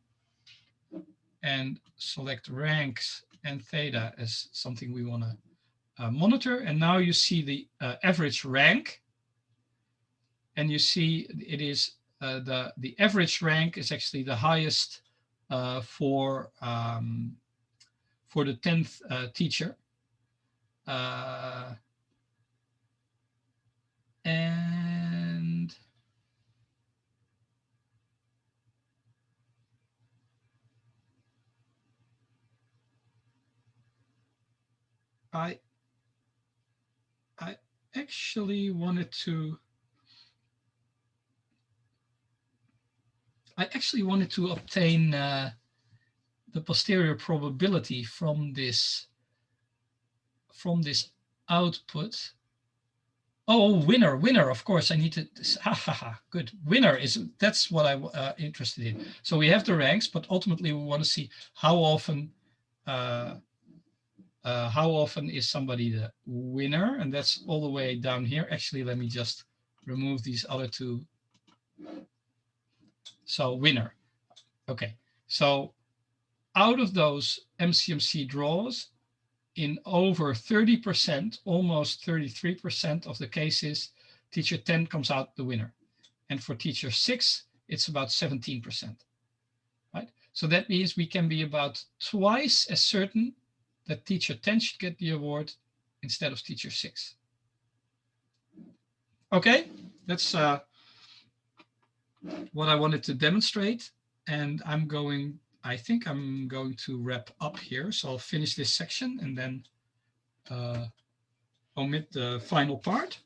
[SPEAKER 2] and select ranks and theta as something we want to monitor. And now you see the average rank. And you see it is the average rank is actually the highest for the 10th teacher. And I actually wanted to obtain the posterior probability from this output. Oh, winner, of course, I need to, good. Winner that's what I'm interested in. So we have the ranks, but ultimately we want to see how often is somebody the winner, and that's all the way down here. Actually, let me just remove these other 2. So winner. Okay, so out of those MCMC draws, in over 30%, almost 33% of the cases, teacher 10 comes out the winner. And for teacher 6, it's about 17%, right? So that means we can be about twice as certain that teacher 10 should get the award instead of teacher 6. Okay, that's what I wanted to demonstrate. And I think I'm going to wrap up here. So I'll finish this section and then omit the final part.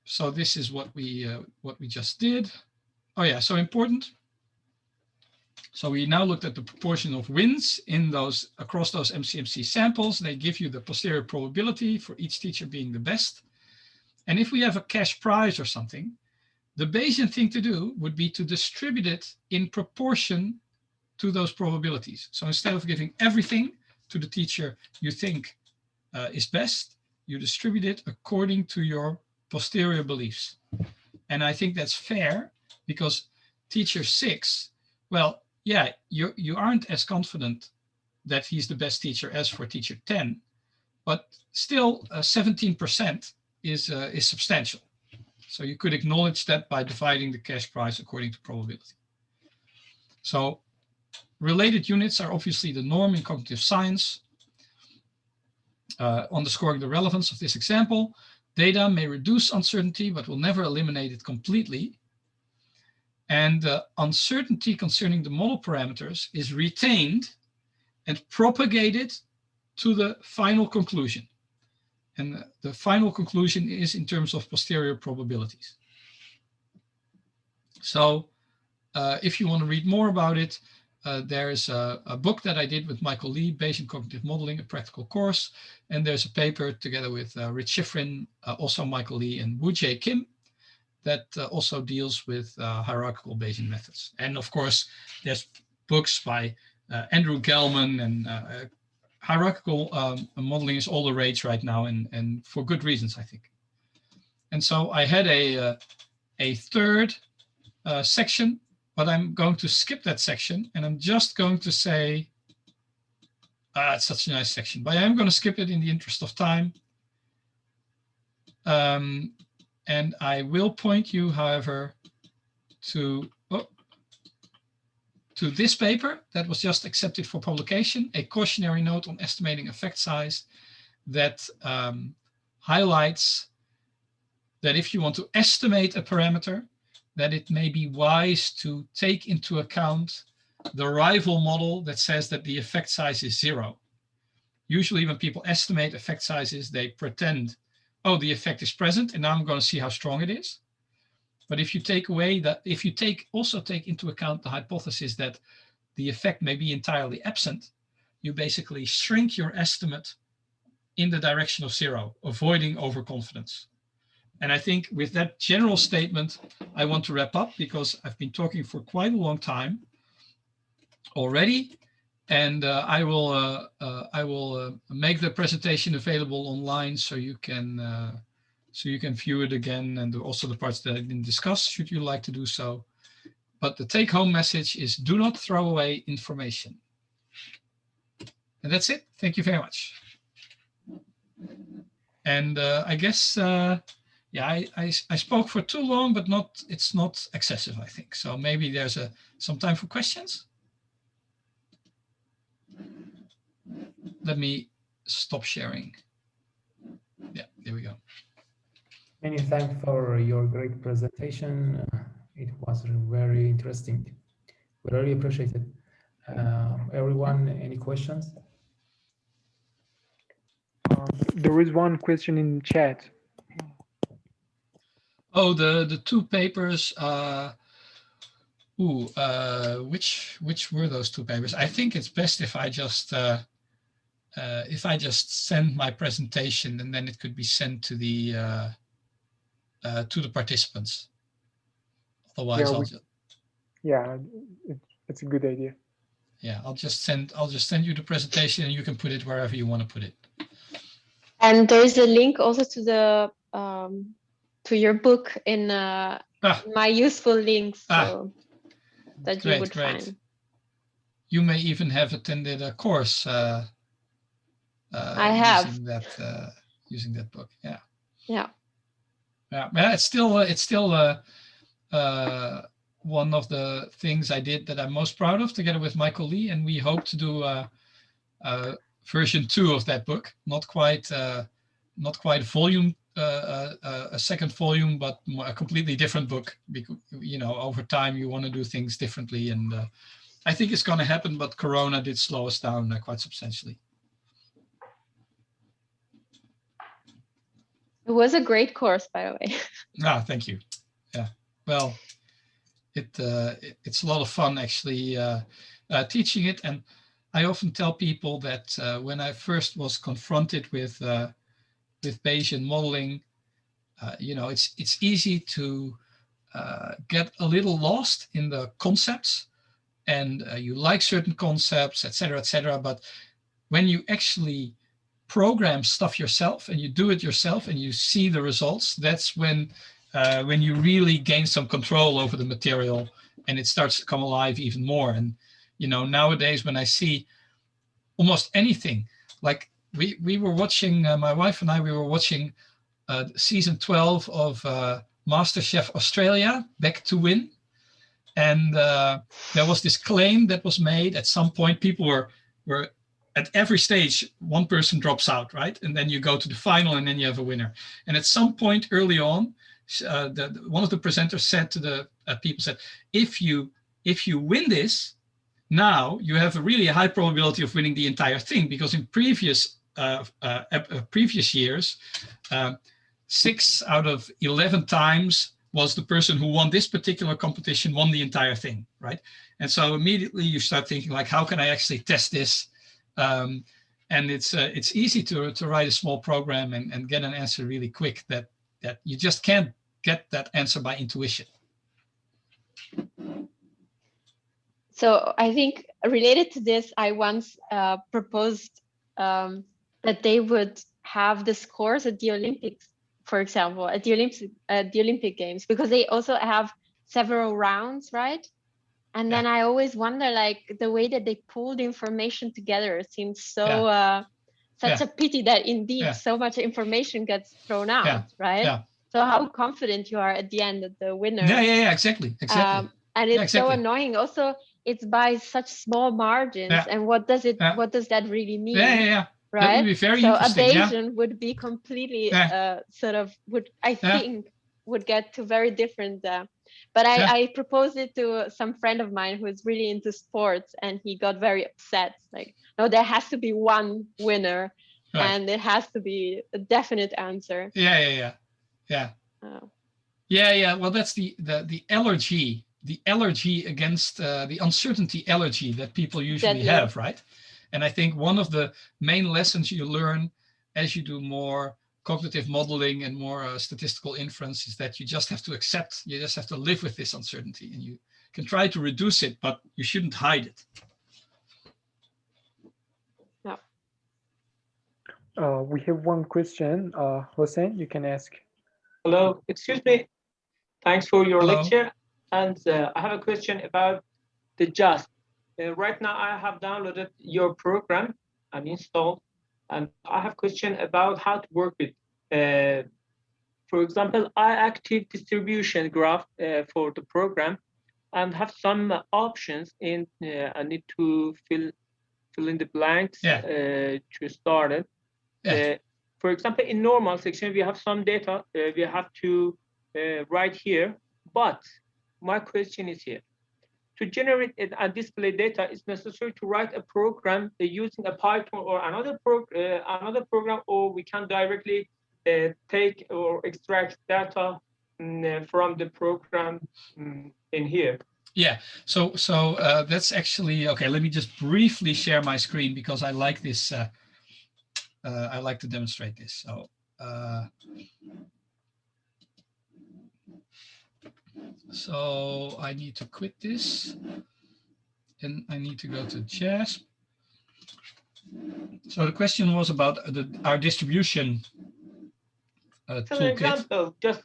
[SPEAKER 2] So this is what we just did. Oh yeah, so important. So we now looked at the proportion of wins in those across those MCMC samples. They give you the posterior probability for each teacher being the best. And if we have a cash prize or something, the Bayesian thing to do would be to distribute it in proportion to those probabilities. So instead of giving everything to the teacher you think is best, you distribute it according to your posterior beliefs. And I think that's fair because teacher 6, well, yeah, you aren't as confident that he's the best teacher as for teacher 10, but still 17% is substantial. So you could acknowledge that by dividing the cash prize according to probability. So related units are obviously the norm in cognitive science. Underscoring the relevance of this example, data may reduce uncertainty, but will never eliminate it completely. And uncertainty concerning the model parameters is retained and propagated to the final conclusion. And the final conclusion is in terms of posterior probabilities. So if you want to read more about it, there's a book that I did with Michael Lee, Bayesian Cognitive Modeling, a practical course. And there's a paper together with Rich Schifrin, also Michael Lee, and Woo-Jae Kim that also deals with hierarchical Bayesian methods. And of course, there's books by Andrew Gelman, and hierarchical modeling is all the rage right now, and for good reasons, I think. And so I had a third section, but I'm going to skip that section, and I'm just going to say, it's such a nice section, but I'm going to skip it in the interest of time. And I will point you, however, to this paper that was just accepted for publication, a cautionary note on estimating effect size that highlights that if you want to estimate a parameter, that it may be wise to take into account the rival model that says that the effect size is 0. Usually when people estimate effect sizes, they pretend, oh, the effect is present, and now I'm going to see how strong it is. But if you take away that, if you also take into account the hypothesis that the effect may be entirely absent, you basically shrink your estimate in the direction of 0, avoiding overconfidence. And I think with that general statement, I want to wrap up because I've been talking for quite a long time already. And I will make the presentation available online so you can view it again, and also the parts that I didn't discuss, should you like to do so. But the take-home message is do not throw away information. And that's it. Thank you very much. And I guess, yeah, I spoke for too long, but it's not excessive, I think. So maybe there's some time for questions. Let me stop sharing. Yeah, there we go.
[SPEAKER 1] Many thanks for your great presentation. It was very interesting. We really appreciate it. Everyone, any questions?
[SPEAKER 4] There is one question in chat.
[SPEAKER 2] Oh, the two papers. Which were those two papers? I think it's best if I just send my presentation, and then it could be sent to the participants. Otherwise,
[SPEAKER 4] yeah, it's a good idea.
[SPEAKER 2] Yeah, I'll just send you the presentation, and you can put it wherever you want to put it.
[SPEAKER 3] And there is a link also to the to your book in my useful links, so that you would find.
[SPEAKER 2] You may even have attended a course.
[SPEAKER 3] I have
[SPEAKER 2] using that book. Yeah.
[SPEAKER 3] Yeah.
[SPEAKER 2] Yeah. It's still one of the things I did that I'm most proud of, together with Michael Lee, and we hope to do version 2 of that book. Not quite volume, a second volume, but a completely different book. Because, you know, over time you want to do things differently, and I think it's going to happen. But Corona did slow us down quite substantially. It
[SPEAKER 3] was a great course, by the way.
[SPEAKER 2] Thank you. Yeah. Well, it's a lot of fun actually teaching it. And I often tell people that when I first was confronted with Bayesian modeling, it's easy to get a little lost in the concepts, and you like certain concepts, etc. But when you actually program stuff yourself and you do it yourself and you see the results, that's when you really gain some control over the material and it starts to come alive even more. And nowadays when I see almost anything, like we were watching, my wife and I, we were watching season 12 of MasterChef Australia, Back to Win. And there was this claim that was made at some point. People were at every stage, one person drops out, right? And then you go to the final and then you have a winner. And at some point early on, one of the presenters said to the people, said, if you win this, now you have a really high probability of winning the entire thing, because in previous years, 6 out of 11 times was the person who won this particular competition won the entire thing, right? And so immediately you start thinking like, how can I actually test this? And it's easy to write a small program and get an answer really quick that you just can't get that answer by intuition.
[SPEAKER 3] So I think related to this, I once proposed that they would have the scores at the Olympics, for example, at the Olympic Games, because they also have several rounds, right? And then I always wonder, like, the way that they pull the information together seems so such a pity that indeed so much information gets thrown out, right? So how confident you are at the end that the winner?
[SPEAKER 2] Yeah, exactly.
[SPEAKER 3] And it's so annoying. Also, it's by such small margins, and what does that really mean? Right?
[SPEAKER 2] That would be very interesting.
[SPEAKER 3] So a Bayesian would be completely would get to very different. But I proposed it to some friend of mine who is really into sports, and he got very upset. Like, no, there has to be one winner, and it has to be a definite answer.
[SPEAKER 2] Yeah. Well, that's the allergy. The allergy against the uncertainty allergy that people usually have, right? And I think one of the main lessons you learn as you do more cognitive modeling and more statistical inference is that you just have to accept, you just have to live with this uncertainty, and you can try to reduce it, but you shouldn't hide it.
[SPEAKER 4] We have one question. Hossein, you can ask.
[SPEAKER 5] Hello, excuse me. Thanks for your lecture. And I have a question about the JASP. Right now, I have downloaded your program and installed, and I have a question about how to work with, for example, I-active distribution graph for the program, and have some options in. I need to fill in the blanks to start it. For example, in normal section, we have some data we have to write here, but my question is here. To generate and display data, it's necessary to write a program using a Python or another program, or we can directly take or extract data from the program in here.
[SPEAKER 2] Yeah, so that's actually, okay, let me just briefly share my screen because I like this, I like to demonstrate this. So I need to quit this and I need to go to JASP. So the question was about our distribution toolkit.
[SPEAKER 5] For example, just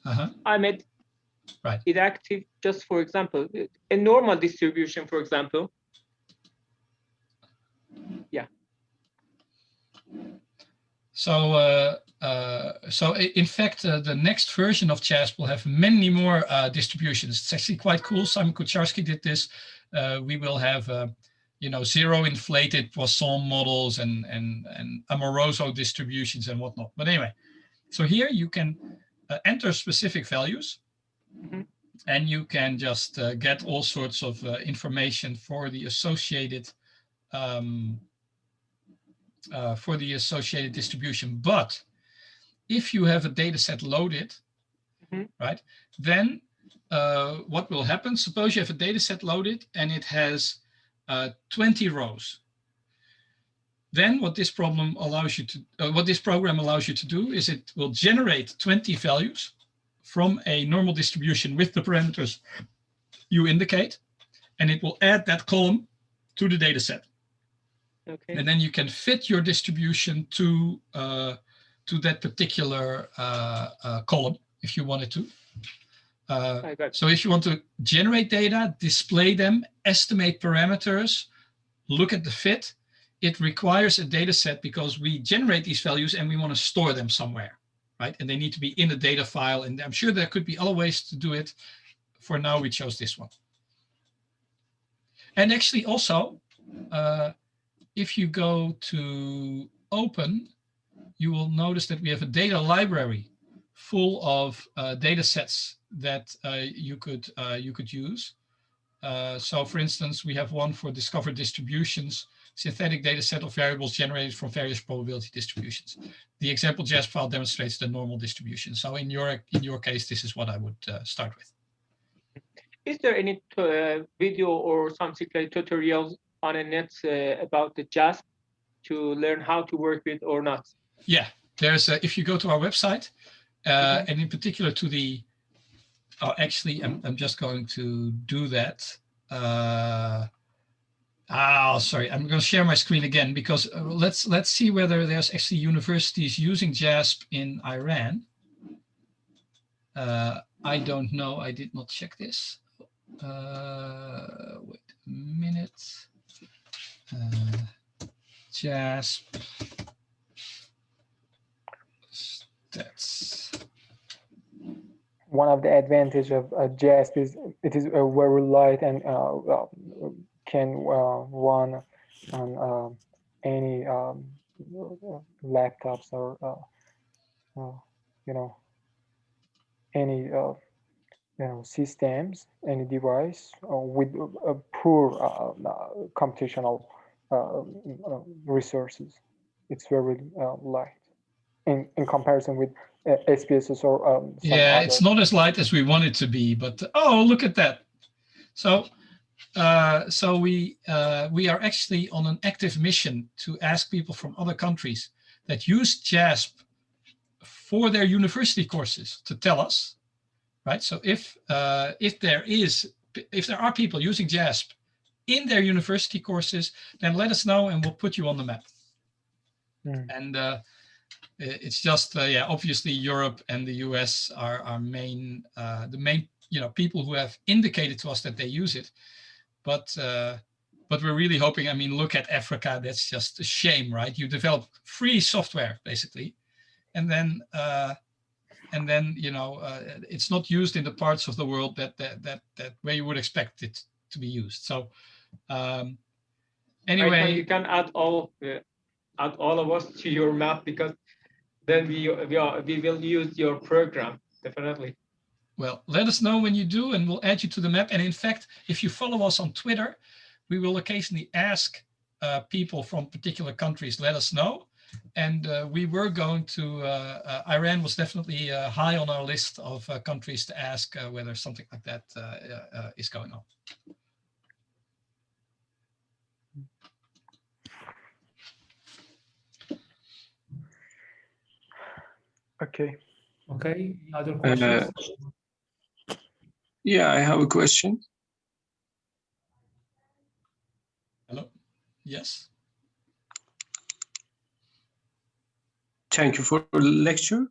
[SPEAKER 5] I made it active just for example, a normal distribution, for example. Yeah.
[SPEAKER 2] So in fact, the next version of JASP will have many more distributions. It's actually quite cool. Simon Kucharski did this. We will have, zero inflated Poisson models and Amoroso distributions and whatnot. But anyway, so here you can enter specific values, and you can just get all sorts of information for the associated distribution. But if you have a data set loaded, right, then what will happen? Suppose you have a data set loaded and it has 20 rows. Then what this program allows you to do is it will generate 20 values from a normal distribution with the parameters you indicate, and it will add that column to the data set.
[SPEAKER 5] Okay.
[SPEAKER 2] And then you can fit your distribution to that particular column if you wanted to. So if you want to generate data, display them, estimate parameters, look at the fit, it requires a data set because we generate these values and we want to store them somewhere, right? And they need to be in a data file. And I'm sure there could be other ways to do it. For now, we chose this one. And actually also, if you go to open, you will notice that we have a data library full of data sets that you could use. So for instance, we have one for discovered distributions, synthetic data set of variables generated from various probability distributions. The example JASP file demonstrates the normal distribution. So in your case, this is what I would start with.
[SPEAKER 5] Is there any video or something like tutorials on the net about the JASP to learn how to work with or not?
[SPEAKER 2] Yeah, there's if you go to our website, and in particular to the, actually, I'm just going to do that. Sorry, I'm going to share my screen again because let's see whether there's actually universities using JASP in Iran. I don't know. I did not check this. Wait a minute. JASP stats.
[SPEAKER 4] One of the advantages of JASP is it is very light and can run on any laptops or any systems, any device with poor computational resources. It's very light in comparison with SPSS or
[SPEAKER 2] yeah, it's not as light as we want it to be, but oh, look at that. So we are actually on an active mission to ask people from other countries that use JASP for their university courses to tell us, right? So if there are people using JASP in their university courses, then let us know and we'll put you on the map. And it's just yeah, obviously Europe and the US are our main the main people who have indicated to us that they use it, but we're really hoping. I mean, look at Africa. That's just a shame, right? You develop free software basically, and then it's not used in the parts of the world that where you would expect it to be used. So anyway,
[SPEAKER 5] you can add all of us to your map, because then we will use your program definitely.
[SPEAKER 2] Well, let us know when you do, and we'll add you to the map. And in fact, if you follow us on Twitter, we will occasionally ask people from particular countries, let us know. And we were going to, Iran was definitely high on our list of countries to ask whether something like that is going on.
[SPEAKER 4] Okay.
[SPEAKER 1] Okay, other questions?
[SPEAKER 6] Yeah, I have a question.
[SPEAKER 2] Hello? Yes.
[SPEAKER 6] Thank you for the lecture.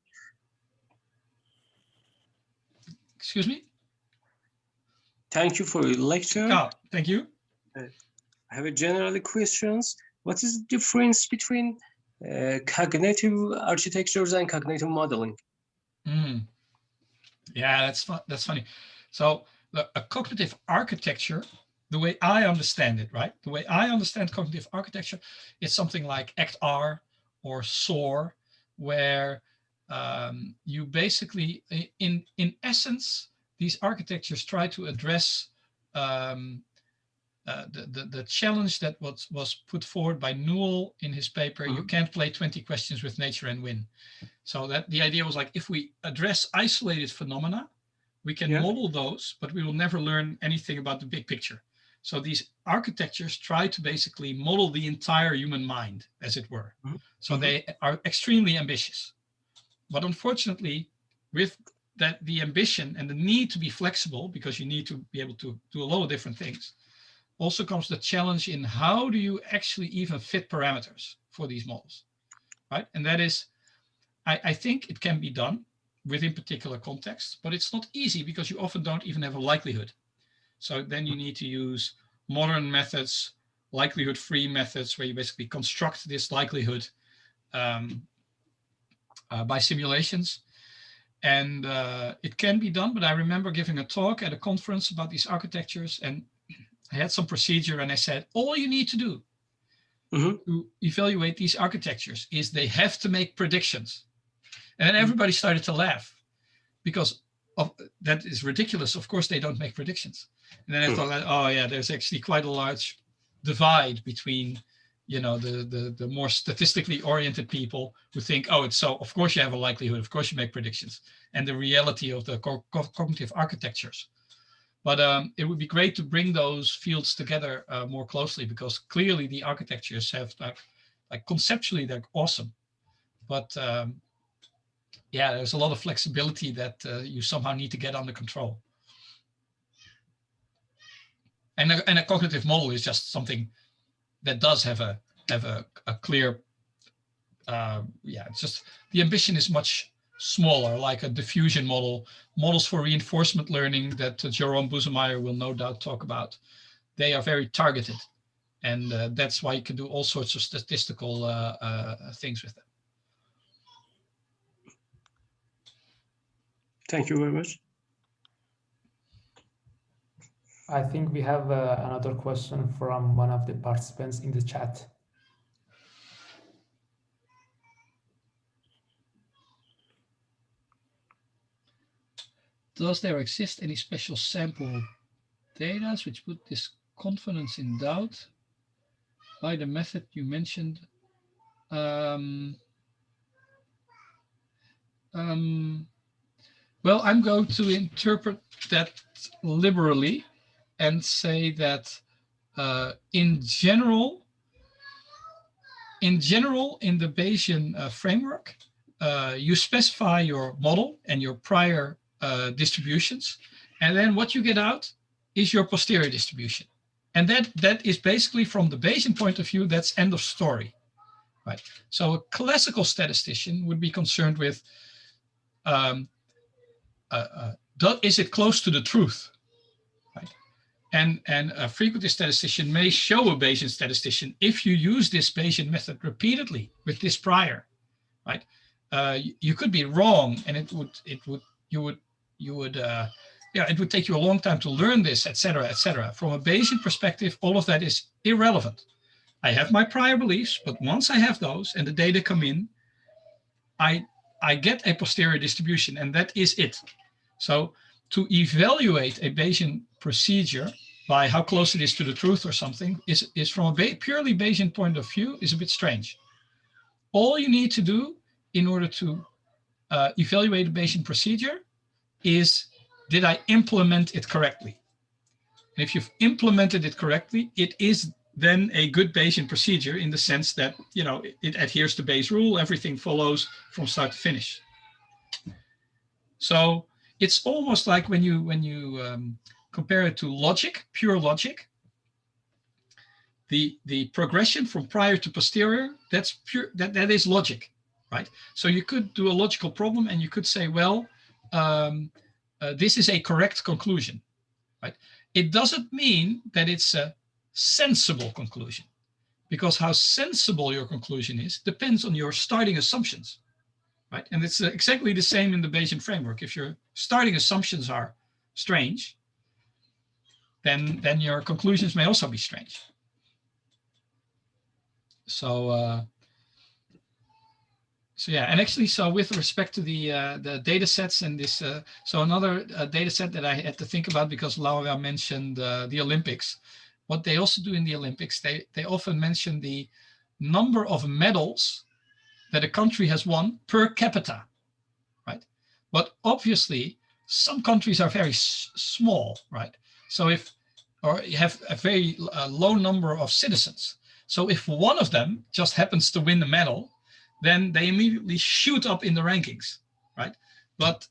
[SPEAKER 2] Excuse me?
[SPEAKER 6] Thank you for your lecture.
[SPEAKER 2] Oh, thank you.
[SPEAKER 6] I have a general questions. What is the difference between cognitive architectures and cognitive modeling?
[SPEAKER 2] Yeah, that's funny. So a cognitive architecture, the way I understand it, right? The way I understand cognitive architecture, it's something like ACT-R or SOAR, where you basically, in essence, these architectures try to address the challenge that was put forward by Newell in his paper, You Can't Play 20 Questions with Nature and Win. So that the idea was like, if we address isolated phenomena, We can model those, but we will never learn anything about the big picture. So these architectures try to basically model the entire human mind, as it were. So they are extremely ambitious. But unfortunately, with that, the ambition and the need to be flexible, because you need to be able to do a lot of different things, also comes the challenge in how do you actually even fit parameters for these models, right? And that is, I think it can be done within particular contexts, but it's not easy because you often don't even have a likelihood. So then you need to use modern methods, likelihood-free methods, where you basically construct this likelihood by simulations. And it can be done, but I remember giving a talk at a conference about these architectures, and I had some procedure, and I said, all you need to do to evaluate these architectures is they have to make predictions. And then everybody started to laugh because that is ridiculous. Of course, they don't make predictions. And then I thought, oh yeah, there's actually quite a large divide between, you know, the more statistically oriented people who think, oh, it's so, of course you have a likelihood, of course you make predictions, and the reality of the cognitive architectures. But it would be great to bring those fields together more closely, because clearly the architectures have, like conceptually, they're awesome. But yeah, there's a lot of flexibility that you somehow need to get under control. And a cognitive model is just something that does have a clear, yeah, it's just, the ambition is much smaller, like a diffusion model, models for reinforcement learning that Jerome Busemeyer will no doubt talk about. They are very targeted. And that's why you can do all sorts of statistical things with them.
[SPEAKER 6] Thank you very much.
[SPEAKER 1] I think we have another question from one of the participants in the chat.
[SPEAKER 2] Does there exist any special sample data which put this confidence in doubt by the method you mentioned? Well, I'm going to interpret that liberally and say that in general, in the Bayesian framework, you specify your model and your prior distributions, and then what you get out is your posterior distribution. And that is basically, from the Bayesian point of view, that's end of story, right? So a classical statistician would be concerned with, is it close to the truth, right? And a frequentist statistician may show a Bayesian statistician, if you use this Bayesian method repeatedly with this prior, right? You could be wrong, and it would take you a long time to learn this, etc., etc. From a Bayesian perspective, all of that is irrelevant. I have my prior beliefs, but once I have those and the data come in, I get a posterior distribution, and that is it. So to evaluate a Bayesian procedure by how close it is to the truth or something is from a purely Bayesian point of view is a bit strange. All you need to do in order to evaluate a Bayesian procedure is, did I implement it correctly? And if you've implemented it correctly, it is then a good Bayesian procedure, in the sense that, you know, it adheres to Bayes' rule, everything follows from start to finish. So it's almost like when you compare it to logic, pure logic, the progression from prior to posterior, that's pure, that is logic, right? So you could do a logical problem and you could say, well, this is a correct conclusion, right? It doesn't mean that it's a sensible conclusion, because how sensible your conclusion is depends on your starting assumptions, right? And it's exactly the same in the Bayesian framework. If your starting assumptions are strange, then your conclusions may also be strange. So yeah, and actually, so with respect to the data sets and this, so another data set that I had to think about, because Laura mentioned the Olympics. What they also do in the Olympics, they often mention the number of medals that a country has won per capita, right? But obviously, some countries are very small, right? So or you have a very low number of citizens. So if one of them just happens to win the medal, then they immediately shoot up in the rankings, right? But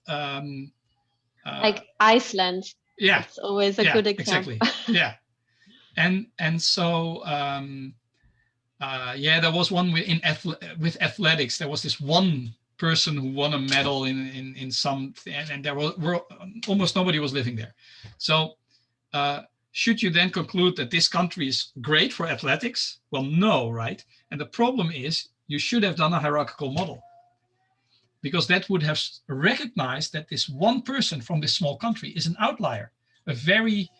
[SPEAKER 3] like Iceland.
[SPEAKER 2] Yeah,
[SPEAKER 3] it's always a good example.
[SPEAKER 2] Exactly. Yeah, and so yeah, there was one with athletics. There was this one person who won a medal in some, and there were almost nobody was living there. So should you then conclude that this country is great for athletics? Well, no, right? And the problem is you should have done a hierarchical model, because that would have recognized that this one person from this small country is an outlier, a very,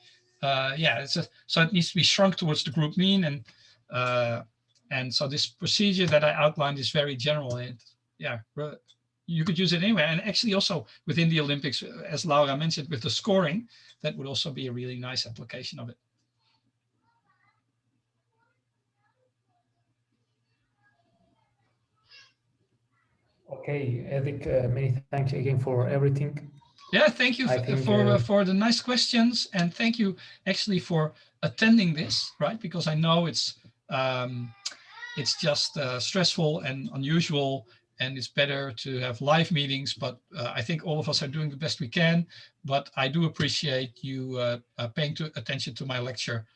[SPEAKER 2] yeah, so it needs to be shrunk towards the group mean. And so this procedure that I outlined is very general, and yeah, you could use it anywhere. And actually also within the Olympics, as Laura mentioned, with the scoring, that would also be a really nice application of it.
[SPEAKER 1] Okay, Eric, many thanks again for everything.
[SPEAKER 2] Yeah, thank you for the nice questions, and thank you actually for attending this, right? Because I know it's just stressful and unusual, and it's better to have live meetings. But I think all of us are doing the best we can. But I do appreciate you paying attention to my lecture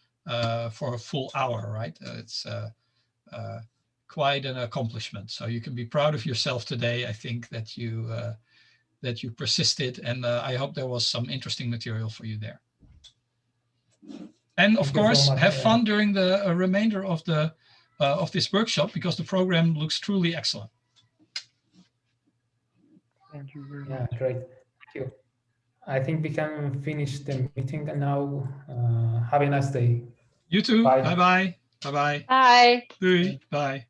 [SPEAKER 2] for a full hour, right? It's quite an accomplishment. So you can be proud of yourself today. I think that you persisted, and I hope there was some interesting material for you there. And of course, have fun during the remainder of this workshop, because the program looks truly excellent.
[SPEAKER 4] Thank you very much.
[SPEAKER 1] Yeah, great. Thank you. I think we can finish the meeting now. Have a nice day.
[SPEAKER 2] You too.
[SPEAKER 1] Bye.
[SPEAKER 2] Bye-bye. Bye-bye.
[SPEAKER 3] Bye.
[SPEAKER 2] Bye.